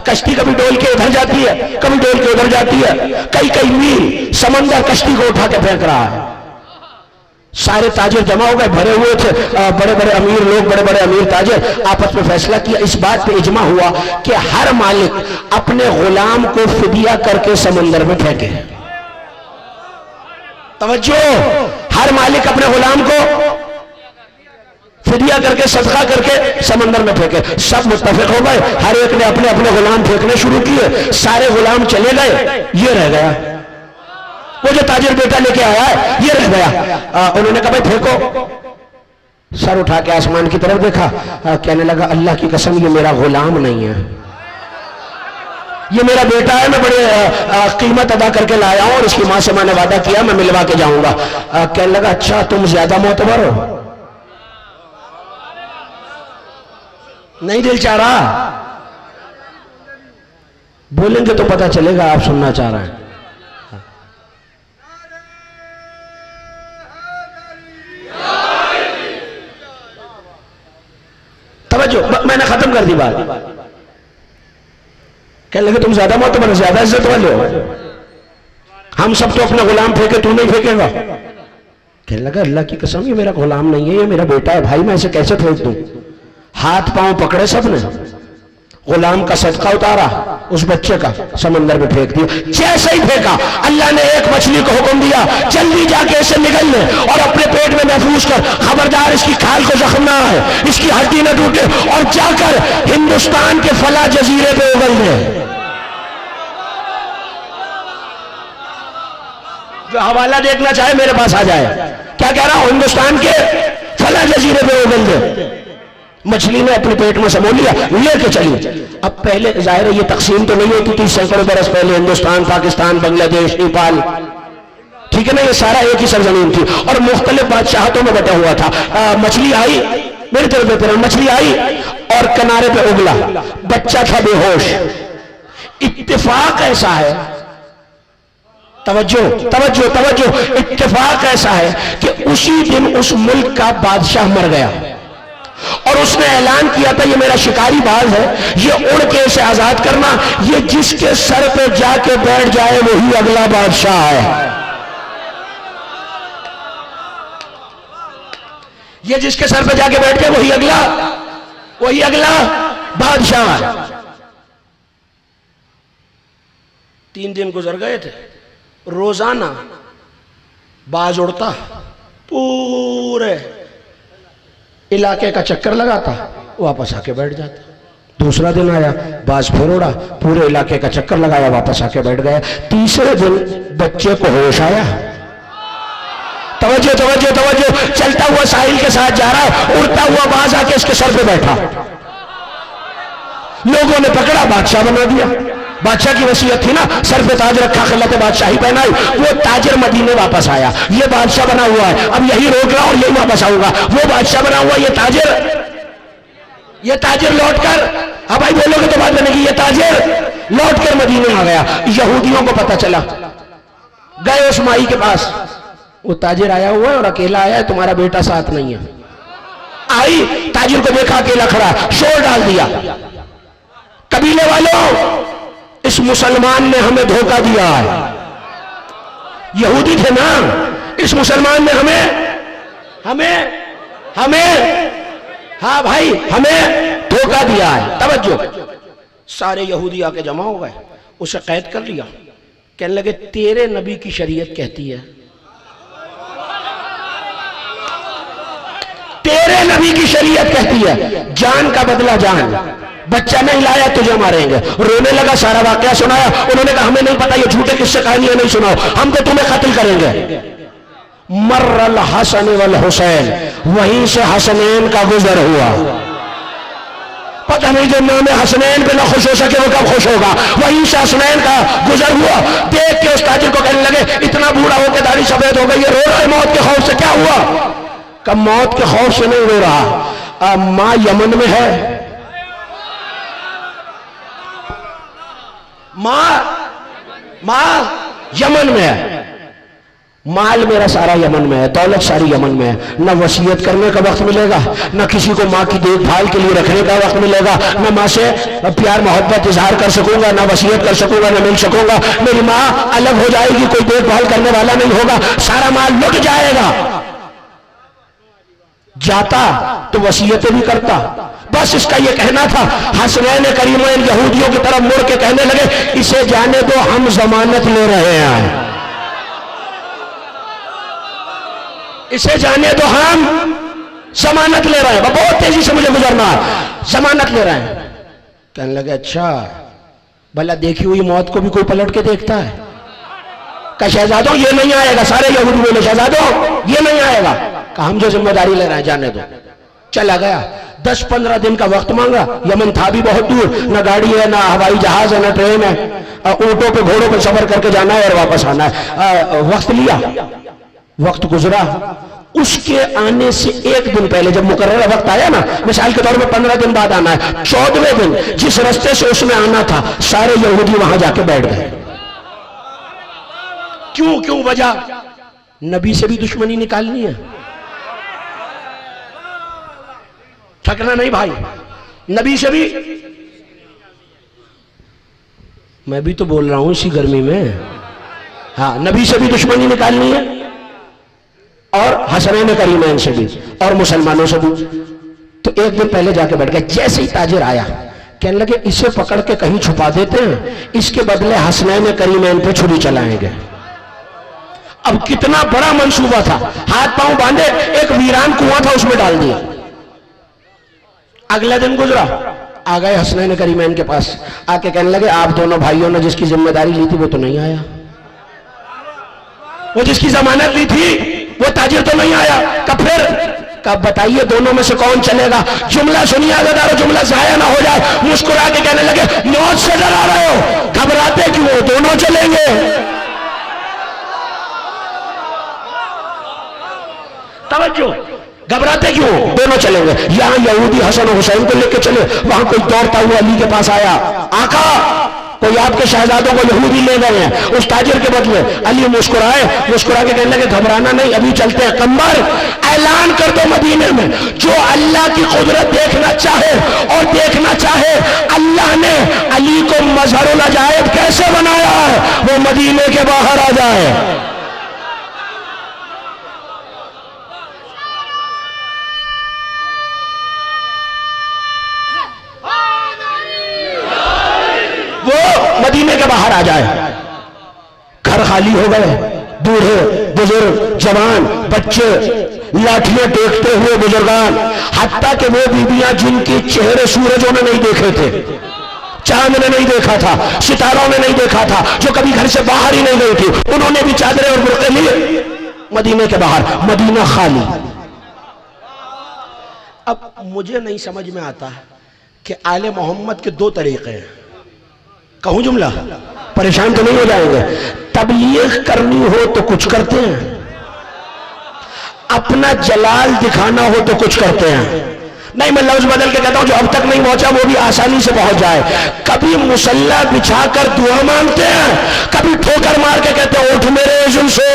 कश्ती कभी डोल के इधर जाती है, कभी डोल के उधर जाती है। कई कई मील समंदर कश्ती को उठा के फेंक रहा है। सारे ताजिर जमा हो गए, भरे हुए थे, बड़े बड़े अमीर लोग, बड़े बड़े अमीर ताजिर आपस में फैसला किया। इस बात पे इजमा हुआ कि हर मालिक अपने गुलाम को फिदिया करके समंदर में फेंके। तवज्जो, हर मालिक अपने गुलाम को फिदिया करके, सदका करके समंदर में फेंके। सब मुत्तफिक हो गए, हर एक ने अपने अपने गुलाम फेंकने शुरू किए। सारे गुलाम चले गए, ये रह गया। वो जो ताजिर बेटा लेके आया है ये रह गया। उन्होंने कहा भाई फेंको। सर उठा के आसमान की तरफ देखा, कहने लगा अल्लाह की कसम ये मेरा गुलाम नहीं है, ये मेरा बेटा है। मैं बड़े कीमत अदा करके लाया हूं और इसकी मां से मैंने वादा किया मैं मिलवा के जाऊंगा। कहने लगा अच्छा तुम ज्यादा मोतबर हो? नहीं दिल चाह रहा? बोलेंगे तो पता चलेगा आप सुनना चाह रहे हैं। तवज्जो, मैंने खत्म कर दी बात। कहने लगे तुम ज्यादा मोतबर, ज्यादा इज्जत वाले हो, हम सब तो अपना गुलाम फेंके, तू नहीं फेंकेगा। कहने लगा अल्लाह की कसम ये मेरा गुलाम नहीं है, ये मेरा बेटा है भाई, मैं इसे कैसे फेंक दूं? हाथ पांव पकड़े सबने, गुलाम का सदका उतारा, उस बच्चे का समंदर में फेंक दिया। जैसे ही फेंका अल्लाह ने एक मछली को हुक्म दिया जल्दी जाके इसे निगल ले और अपने पेट में महफूज कर, खबरदार इसकी खाल को जख्म ना आए, इसकी हड्डी न टूटे, और जाकर हिंदुस्तान के फला जजीरे पे उगल दे। जो हवाला देखना चाहे मेरे पास आ जाए। क्या कह रहा हूं? हिंदुस्तान के फला जजीरे पे उगल दे। मछली ने अपने पेट में समो लिया, लेके चली। अब पहले जाहिर है ये तकसीम तो नहीं होती थी, सैकड़ों बरस पहले हिंदुस्तान, पाकिस्तान, बांग्लादेश, नेपाल, ठीक है ना, ये सारा एक ही सरजमीन थी और मुख्तलिफ बादशाहतों में बटा हुआ था। मछली आई, मेरी तरफ देखते रहो, मछली आई और किनारे पे उगला, बच्चा था बेहोश। इत्तेफाक ऐसा है, तवज्जो तवज्जो तवज्जो, इत्तेफाक ऐसा है कि उसी दिन उस मुल्क का बादशाह मर गया और उसने ऐलान किया था ये मेरा शिकारी बाज है, ये उड़ के इसे आजाद करना, ये जिसके सर पे जाके बैठ जाए वही अगला बादशाह है। ये जिसके सर पे जाके बैठ जाए वही अगला बादशाह है। 3 दिन गुजर गए थे, रोजाना बाज उड़ता, पूरे इलाके का चक्कर लगाता, वापस आके बैठ जाता। दूसरा दिन आया, बाज फिर उड़ा, पूरे इलाके का चक्कर लगाया, वापस आके बैठ गया। तीसरे दिन बच्चे को होश आया, तवज्जो तवज्जो तवज्जो, चलता हुआ साहिल के साथ जा रहा है, उड़ता हुआ बाज आके इसके सर पे बैठा। लोगों ने पकड़ा, बादशाह बना दिया। बादशाह की वसीयत थी ना, सर पे ताज रखा, खिलत बादशाही पहनाई। वो ताजर मदीने वापस आया, ये बादशाह बना हुआ है, अब यही रोक रहा और यही वापस आऊंगा। वो बादशाह बना हुआ, ये ताजर लौट कर, अब भाई बोलोगे तो बात बनेगी, ये ताजर लौट कर मदीने आ गया। यहूदियों को पता चला, गए उस माई के पास, वो ताजिर आया हुआ है और अकेला आया है, तुम्हारा बेटा साथ नहीं है। आई, ताजिर को देखा अकेला खड़ा, शोर डाल दिया, कबीले वालों, इस मुसलमान ने हमें धोखा दिया है। यहूदी थे ना, इस मुसलमान ने हमें हाँ भाई, हमें धोखा दिया है। तवज्जो, सारे यहूदी आके जमा हो गए, उसे कैद कर लिया। कहने लगे तेरे नबी की शरीयत कहती है, तेरे नबी की शरीयत कहती है जान का बदला जान, बच्चा नहीं लाया तुझे मारेंगे। रोने लगा, सारा वाकया सुनाया। उन्होंने कहा हमें नहीं पता, ये झूठे किस्से कहानियां नहीं सुनाओ, हम तो तुम्हें कत्ल करेंगे। मर्रल हसन वल हुसैन, वहीं से हसनैन का गुजर हुआ। पता नहीं जो नाम हसनैन पे ना खुश हो सके वो कब खुश होगा। वहीं से हसनैन का गुजर हुआ। देख के उस ताजिर को कहने लगे इतना बूढ़ा होकर दाढ़ी सफेद हो गई है, रो रहा है मौत के खौफ से। क्या हुआ? कब मौत के खौफ से नहीं रो रहा, मां यमन में है, मां यमन में है, माल मेरा सारा यमन में है, दौलत सारी यमन में है। न वसीयत करने का वक्त मिलेगा, न किसी को माँ की देखभाल के लिए रखने का वक्त मिलेगा, न माँ से प्यार मोहब्बत इजहार कर सकूंगा, न वसीयत कर सकूंगा, न मिल सकूंगा। मेरी माँ अलग हो जाएगी, कोई देखभाल करने वाला नहीं होगा, सारा माल लुट जाएगा। जाता तो वसीयतें भी करता। बस इसका यह कहना था। हसनैन करीमैन यहूदियों की तरफ मुड़ के कहने लगे इसे जाने दो, हम जमानत ले रहे हैं, इसे जाने दो, हम जमानत ले रहे हैं। बहुत तेजी से मुझे गुजरना है, जमानत ले रहे हैं। कहने लगे अच्छा, भला देखी हुई मौत को भी कोई पलट के देखता है? का शहजादों ये नहीं आएगा। सारे यहूदी बोले शहजादों ये नहीं आएगा। कहा हम जो जिम्मेदारी ले रहे हैं जाने दो। चला गया। 10-15 दिन का वक्त मांगा। यमन था भी बहुत दूर, न गाड़ी है, ना हवाई जहाज है, न ट्रेन है, ऊंटों पे घोड़ों पे सफर करके जाना है और वापस आना है। वक्त लिया, वक्त गुजरा। उसके आने से एक दिन पहले जब मुकर्रर वक्त आया ना, मिसाल के तौर पे 15 दिन बाद आना है, 14वें दिन जिस रास्ते से उसमें आना था सारे यहूदी वहां जाके बैठ गए। क्यों वजह? नबी से भी दुश्मनी निकालनी है, थकना नहीं भाई, नबी से भी। मैं भी तो बोल रहा हूं इसी गर्मी में, हाँ, नबी से भी दुश्मनी निकालनी है और हसनैन करीमैन से भी और मुसलमानों से भी। तो एक दिन पहले जाके बैठ गया। जैसे ही ताजिर आया कहने लगे इसे पकड़ के कहीं छुपा देते हैं, इसके बदले हसनैन करीमैन पे छुरी चलाएंगे। अब कितना बड़ा मंसूबा था। हाथ पांव बांधे, एक वीरान कुआं था उसमें डाल दिया। अगला दिन गुजरा, आ गए हसनैन करीमैन के पास। आके कहने लगे आप दोनों भाइयों ने जिसकी जिम्मेदारी ली थी वो तो नहीं आया, वो जिसकी जमानत ली थी वो ताजिर तो नहीं आया। कब फिर? कब बताइए दोनों में से कौन चलेगा? जुमला सुनिए आगादारो, जुमला जाया ना हो जाए। मुस्कुरा के कहने लगे मौत से डरा रहे हो, घबराते क्यों? दोनों चलेंगे। तवज्जो, घबराते क्यों? दोनों चलेंगे। यहां यहूदी हसन और हुसैन को लेकर चले, वहां कोई दौड़ता हुआ अली के पास आया, आका कोई आपके शहजादों को यहूदी ले गए हैं उस ताजिर के बदले। अली मुस्कुराए, मुस्कुरा के कहने लगे घबराना नहीं, अभी चलते हैं। कंबर ऐलान कर दो मदीने में, जो अल्लाह की कुदरत देखना चाहे और देखना चाहे अल्लाह ने अली को मजहरुल अजायब कैसे बनाया है, वो मदीने के बाहर आ जाए। वो मदीने के बाहर आ जाए। घर खाली हो गए, बूढ़े बुजुर्ग जवान बच्चे, लाठियां टेकते हुए बुजुर्गान, हत्ता कि वो बीबियां जिनके चेहरे सूरजों ने नहीं देखे थे, चांद ने नहीं देखा था, सितारों ने नहीं देखा था, जो कभी घर से बाहर ही नहीं गई थी, उन्होंने भी चादरें और बुर्के लिए मदीने के बाहर, मदीना खाली। अब मुझे नहीं समझ में आता कि आले मोहम्मद के दो तरीके हैं। कहूं जुमला, परेशान तो नहीं हो जाएंगे। तबलीग करनी हो तो कुछ करते हैं, अपना जलाल दिखाना हो तो कुछ करते हैं। नहीं, मैं लफ्ज बदल के कहता हूं, जो अब तक नहीं पहुंचा वो भी आसानी से पहुंच जाए। कभी मुसल्ला बिछाकर दुआ मांगते हैं, कभी ठोकर मार के कहते हैं उठ मेरे इज़्म से।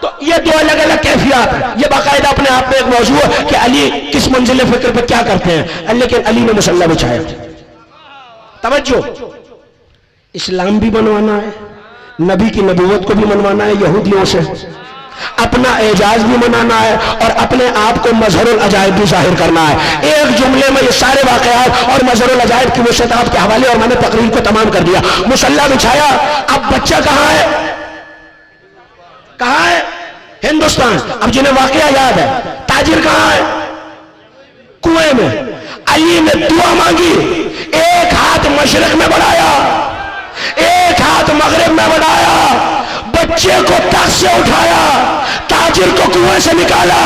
तो ये दो अलग अलग कैफियत है। ये बाकायदा अपने आप में एक मौजू है कि अली किस मंजिल फिक्र पर क्या करते हैं। लेकिन अली ने मुसल्ला बिछाया। तवज्जो, इस्लाम भी बनवाना है, नबी की नबूवत को भी मनवाना है यहूदियों से, अपना एजाज भी मनाना है और अपने आप को मजहरुल अजायब भी जाहिर करना है। एक जुमले में ये सारे वाकयात और मजहरुल अजायब की वसअत के हवाले, और मैंने तकरीर को तमाम कर दिया। मुसल्ला बिछाया, अब बच्चा कहां है? कहां है? हिंदुस्तान। अब जिन्हें वाकया याद है, ताजिर कहां है? कुएं में। अली ने दुआ मांगी, एक हाथ मशरिक में बढ़ाया, एक हाथ मगरिब में बढ़ाया, बच्चे को तख्त से उठाया, ताजिर को कुएं से निकाला,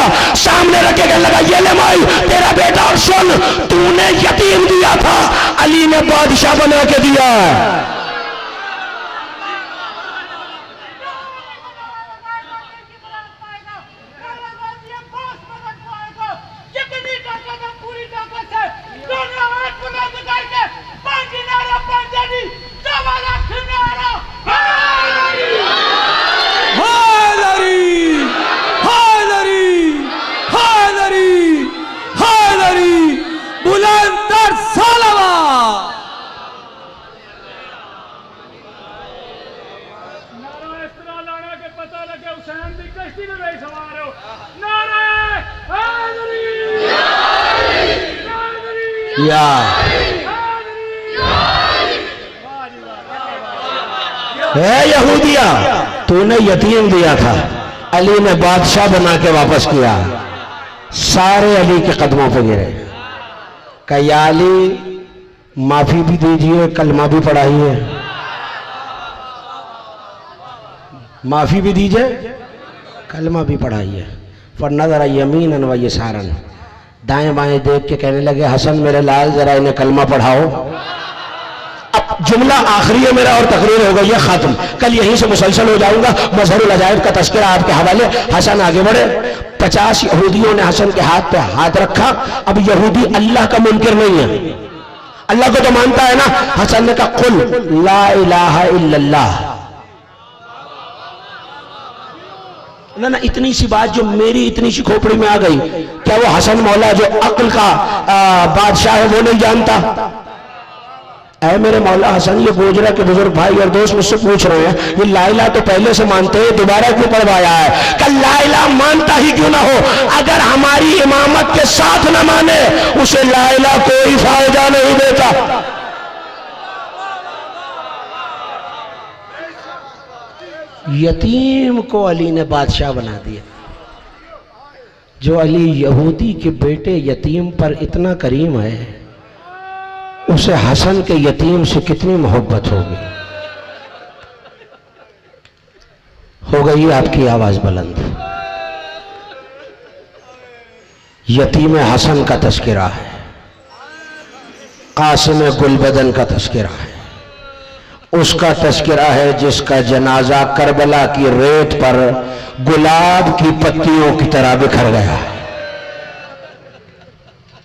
सामने रखे कहने लगा ये ले माई तेरा बेटा, और सुन तूने यतीम दिया था, अली ने बादशाह बना के दिया। या है यहूदिया, तूने यतीम दिया था, अली ने बादशाह बना के वापस किया। सारे अली के कदमों पे गिरे, कहा या अली माफी भी दीजिए, कलमा भी पढ़ाइए, माफी भी दीजिए, कलमा भी पढ़ाइए। वरना जरा यमीनन व यसारन, दाएं बाएं देख के कहने लगे हसन मेरे लाल जरा इन्हें कलमा पढ़ाओ। अब जुमला आखिरी है मेरा और तकरीर हो गई है खत्म। कल यहीं से मुसलसल हो जाऊंगा। मजहरुल अजायब का तस्करा आपके हवाले। हसन आगे बढ़े, 50 यहूदियों ने हसन के हाथ पे हाथ रखा। अब यहूदी अल्लाह का मुनकिर नहीं है, अल्लाह को तो मानता है ना। हसन ने कहा कुल ला इलाहा इल्लल्लाह। ना ना, इतनी सी बात जो मेरी इतनी सी खोपड़ी में आ गई, क्या वो हसन मौला जो अक्ल का बादशाह है वो नहीं जानता? ऐ मेरे मौला हसन, ये गोजरा के बुजुर्ग भाई और दोस्त मुझसे पूछ रहे हैं ये ला इलाहा तो पहले से मानते हैं, दोबारा क्यों पढ़वाया है? कल ला इलाहा मानता ही क्यों ना हो, अगर हमारी इमामत के साथ ना माने उसे ला इलाहा कोई फायदा नहीं देता। यतीम को अली ने बादशाह बना दिया। जो अली यहूदी के बेटे यतीम पर इतना करीम है, उसे हसन के यतीम से कितनी मोहब्बत होगी। हो गई आपकी आवाज बुलंद। यतीम हसन का तस्करा है, कासिम गुलबदन का तस्करा है, उसका तस्करा है जिसका जनाजा करबला की रेत पर गुलाब की पत्तियों की तरह बिखर गया है।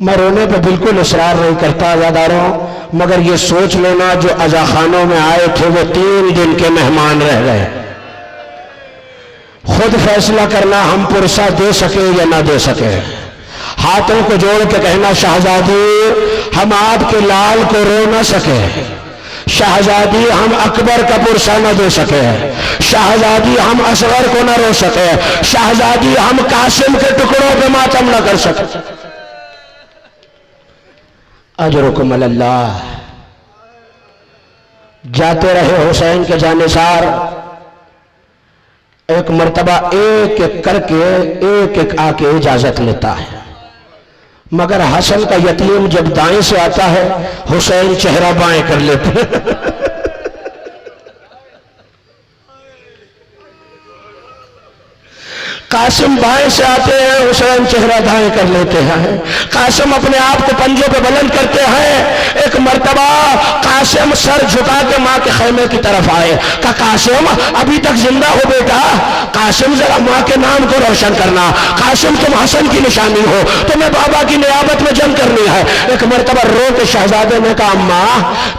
मैं रोने पे बिल्कुल इसरार नहीं करता आज़ादारों, मगर ये सोच लेना जो अज़ाखानों में आए थे वो 3 दिन के मेहमान रह गए। खुद फैसला करना हम पुरसा दे सके या ना दे सके। हाथों को जोड़ के कहना शहजादी हम आपके लाल को रो ना सके, शहजादी हम अकबर का पुरसा न दे सके, शहजादी हम असगर को न रो सके, शहजादी हम कासिम के टुकड़ों पे मातम न कर सके। अजरुकुम अल्लाह। जाते रहे हुसैन के जानिसार, एक मर्तबा एक एक करके एक एक आके इजाजत लेता है, मगर हसन का यतीम जब दाएं से आता है हुसैन चेहरा बाएं कर लेते हैं। कासिम बाएं से आते हैं, हुसैन चेहरा दाएं कर लेते हैं। कासिम अपने आप को पंजों पे बुलंद करते हैं। एक मर्तबा कासिम सर झुका के माँ के खैमे की तरफ आए, कहा कासिम अभी तक जिंदा हो बेटा, कासिम जरा माँ के नाम को रोशन करना, कासिम तुम हसन की निशानी हो, तुम्हें बाबा की नियाबत में जंग करनी है। एक मर्तबा रो के शहजादे ने कहा अम्मा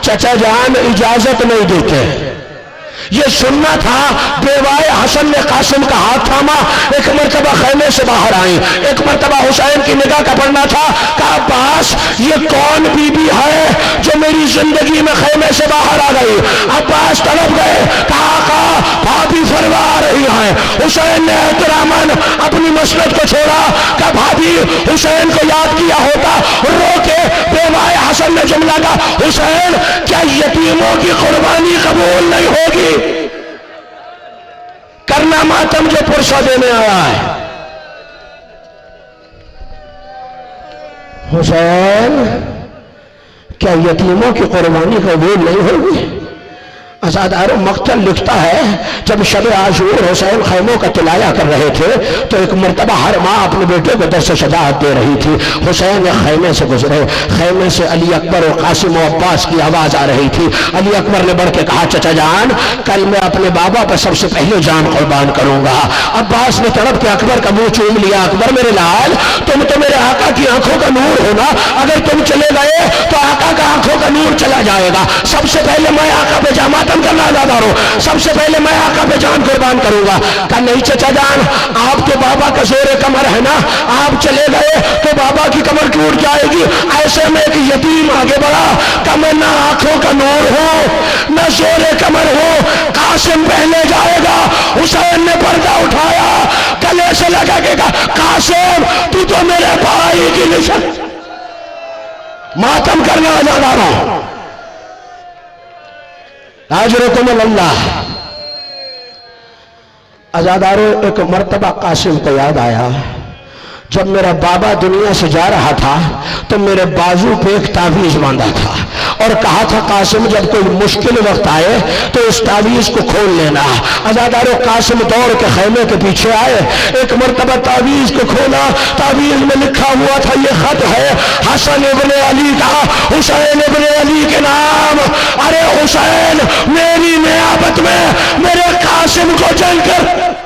चचा जान इजाजत नहीं देते। ये सुनना था। बेवाए हसन ने कासिम का हाथ थामा, एक मर्तबा खैमे से बाहर आई, एक मर्तबा हुसैन की निगाह का पड़ना था। कहा अब्बास ये कौन बीबी है जो मेरी जिंदगी में खैमे से बाहर आ गई। अब्बास तड़प गए, कहा भाभी फरमा रही है। हुसैन ने एहतरामन अपनी मसलत को छोड़ा, कहा भाभी हुसैन को याद किया होता। रो के बेवाए हसन ने जुमला कहा हुसैन क्या यतीमों की कुर्बानी कबूल नहीं होगी? करना मातम जो पुरसा देने आया है। हुसैन क्या यतीमों की कुर्बानी कबूल नहीं होगी? अज़ादारो मक्तल लिखता है जब शब आशूर हुसैन खैमों का तिलाया कर रहे थे तो एक मर्तबा हर माँ अपने बेटे को दर्स शजाअत दे रही थी। हुसैन एक खैमे से गुजरे, खैमे से अली अकबर और कासिम और अब्बास की आवाज आ रही थी। अली अकबर ने बढ़ के कहा चचा जान कल मैं अपने बाबा पर सबसे पहले जान कुर्बान करूंगा। अब्बास ने तड़प के अकबर का मुंह चूम लिया, अकबर मेरे लाल तुम तो मेरे आका की आंखों का नूर हो ना, अगर तुम चले गए तो आका का आंखों का नूर चला जाएगा। सबसे पहले मैं आका पे जामा करना ज्यादा रो, सबसे पहले मैं आका पे जान कुर्बान करूंगा। कहा नहीं चचा जान आपके बाबा का जोर कमर है ना, आप चले गए तो बाबा की कमर टूट जाएगी। ऐसे में एक यतीम आगे बढ़ा, कहा मैं ना आंखों का नूर हो ना जोर कमर हो, कासिम पहले जाएगा। हुसैन ने पर्दा उठाया, गले से लगा के कहा कासिम तू तो मेरे भाई की निशान। मातम करना ज्यादा रो। अल्लाह। अज़ादारो एक मर्तबा कासिम को याद आया जब मेरा बाबा दुनिया से जा रहा था तो मेरे बाजू पे एक तावीज बांधा था और कहा था कासिम जब कोई मुश्किल वक्त आए तो इस तावीज को खोल लेना। अज़ादारो कासिम दौड़ के खैमे के पीछे आए, एक मर्तबा तावीज को खोला, तावीज में लिखा हुआ था ये खत है हसन इब्ने अली का, हुसैन इब्ने अली के नाम। अरे हुसैन मेरी नियाबत में मेरे कासिम को जंग कर।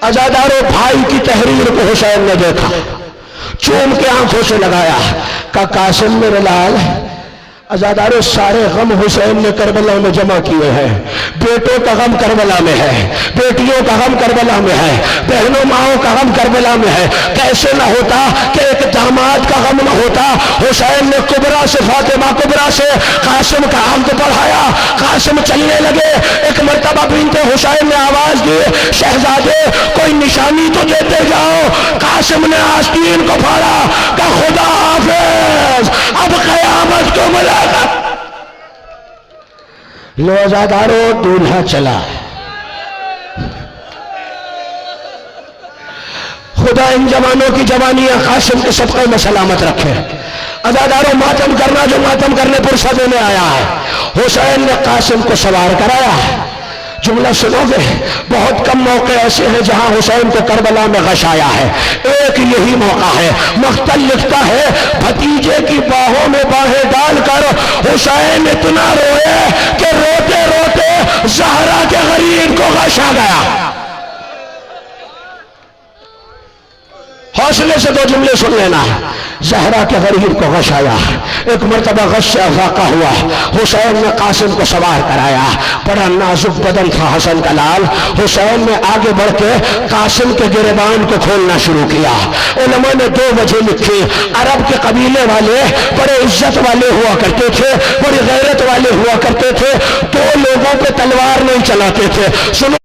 अज़ादारो भाई की तहरीर को हुसैन ने देखा, चूम के आंखों से लगाया, का कासिम मेरे लाल अज़ादारो सारे गम हुसैन ने करबला में जमा किए हैं। बेटों का गम करबला में है, बेटियों का गम करबला में है, बहनों माओं का गम करबला में है। कैसे ना होता कि एक दामाद का गम न होता। हुसैन ने कुबरा से फातिमा कुबरा से कासिम का अब्द पढ़ाया, कासिम चलने लगे। एक मर्तबा बिनते हुसैन ने आवाज दी शहजादे कोई निशानी तो देते जाओ। कासिम ने आस्तीन को फाड़ा, का खुदा हाफिज अब कयामत को मुलाकात। लो अज़ादारो दूल्हा चला। खुदा इन जवानों की जवानियां कासिम के सबके में सलामत रखे। अज़ादारो मातम करना जो मातम करने पुरसा देने आया है। हुसैन ने कासिम को सवार कराया। जुमला सुनोगे, बहुत कम मौके ऐसे हैं जहां हुसैन को करबला में गश आया है, एक यही मौका है। मख्तल लिखता है भतीजे की बाहों में बाहें डालकर हुसैन इतना रोए कि रोते रोते ज़हरा के गरीब को गश आ गया। हौसले से दो जुमले सुन लेना है। जहरा के गरीब को गश आया, एक मरतबा गश से वाक़ा हुआ। हुसैन ने कासिम को सवार कराया, बड़ा नाजुक बदन था हसन का लाल। हुसैन ने आगे बढ़ के कासिम के गिरबान को खोलना शुरू किया। उलमा ने 2 वजह लिखी। अरब के कबीले वाले बड़े इज्जत वाले हुआ करते थे, बड़ी गैरत वाले हुआ करते थे, 2 लोगों पे तलवार नहीं चलाते थे। सुनो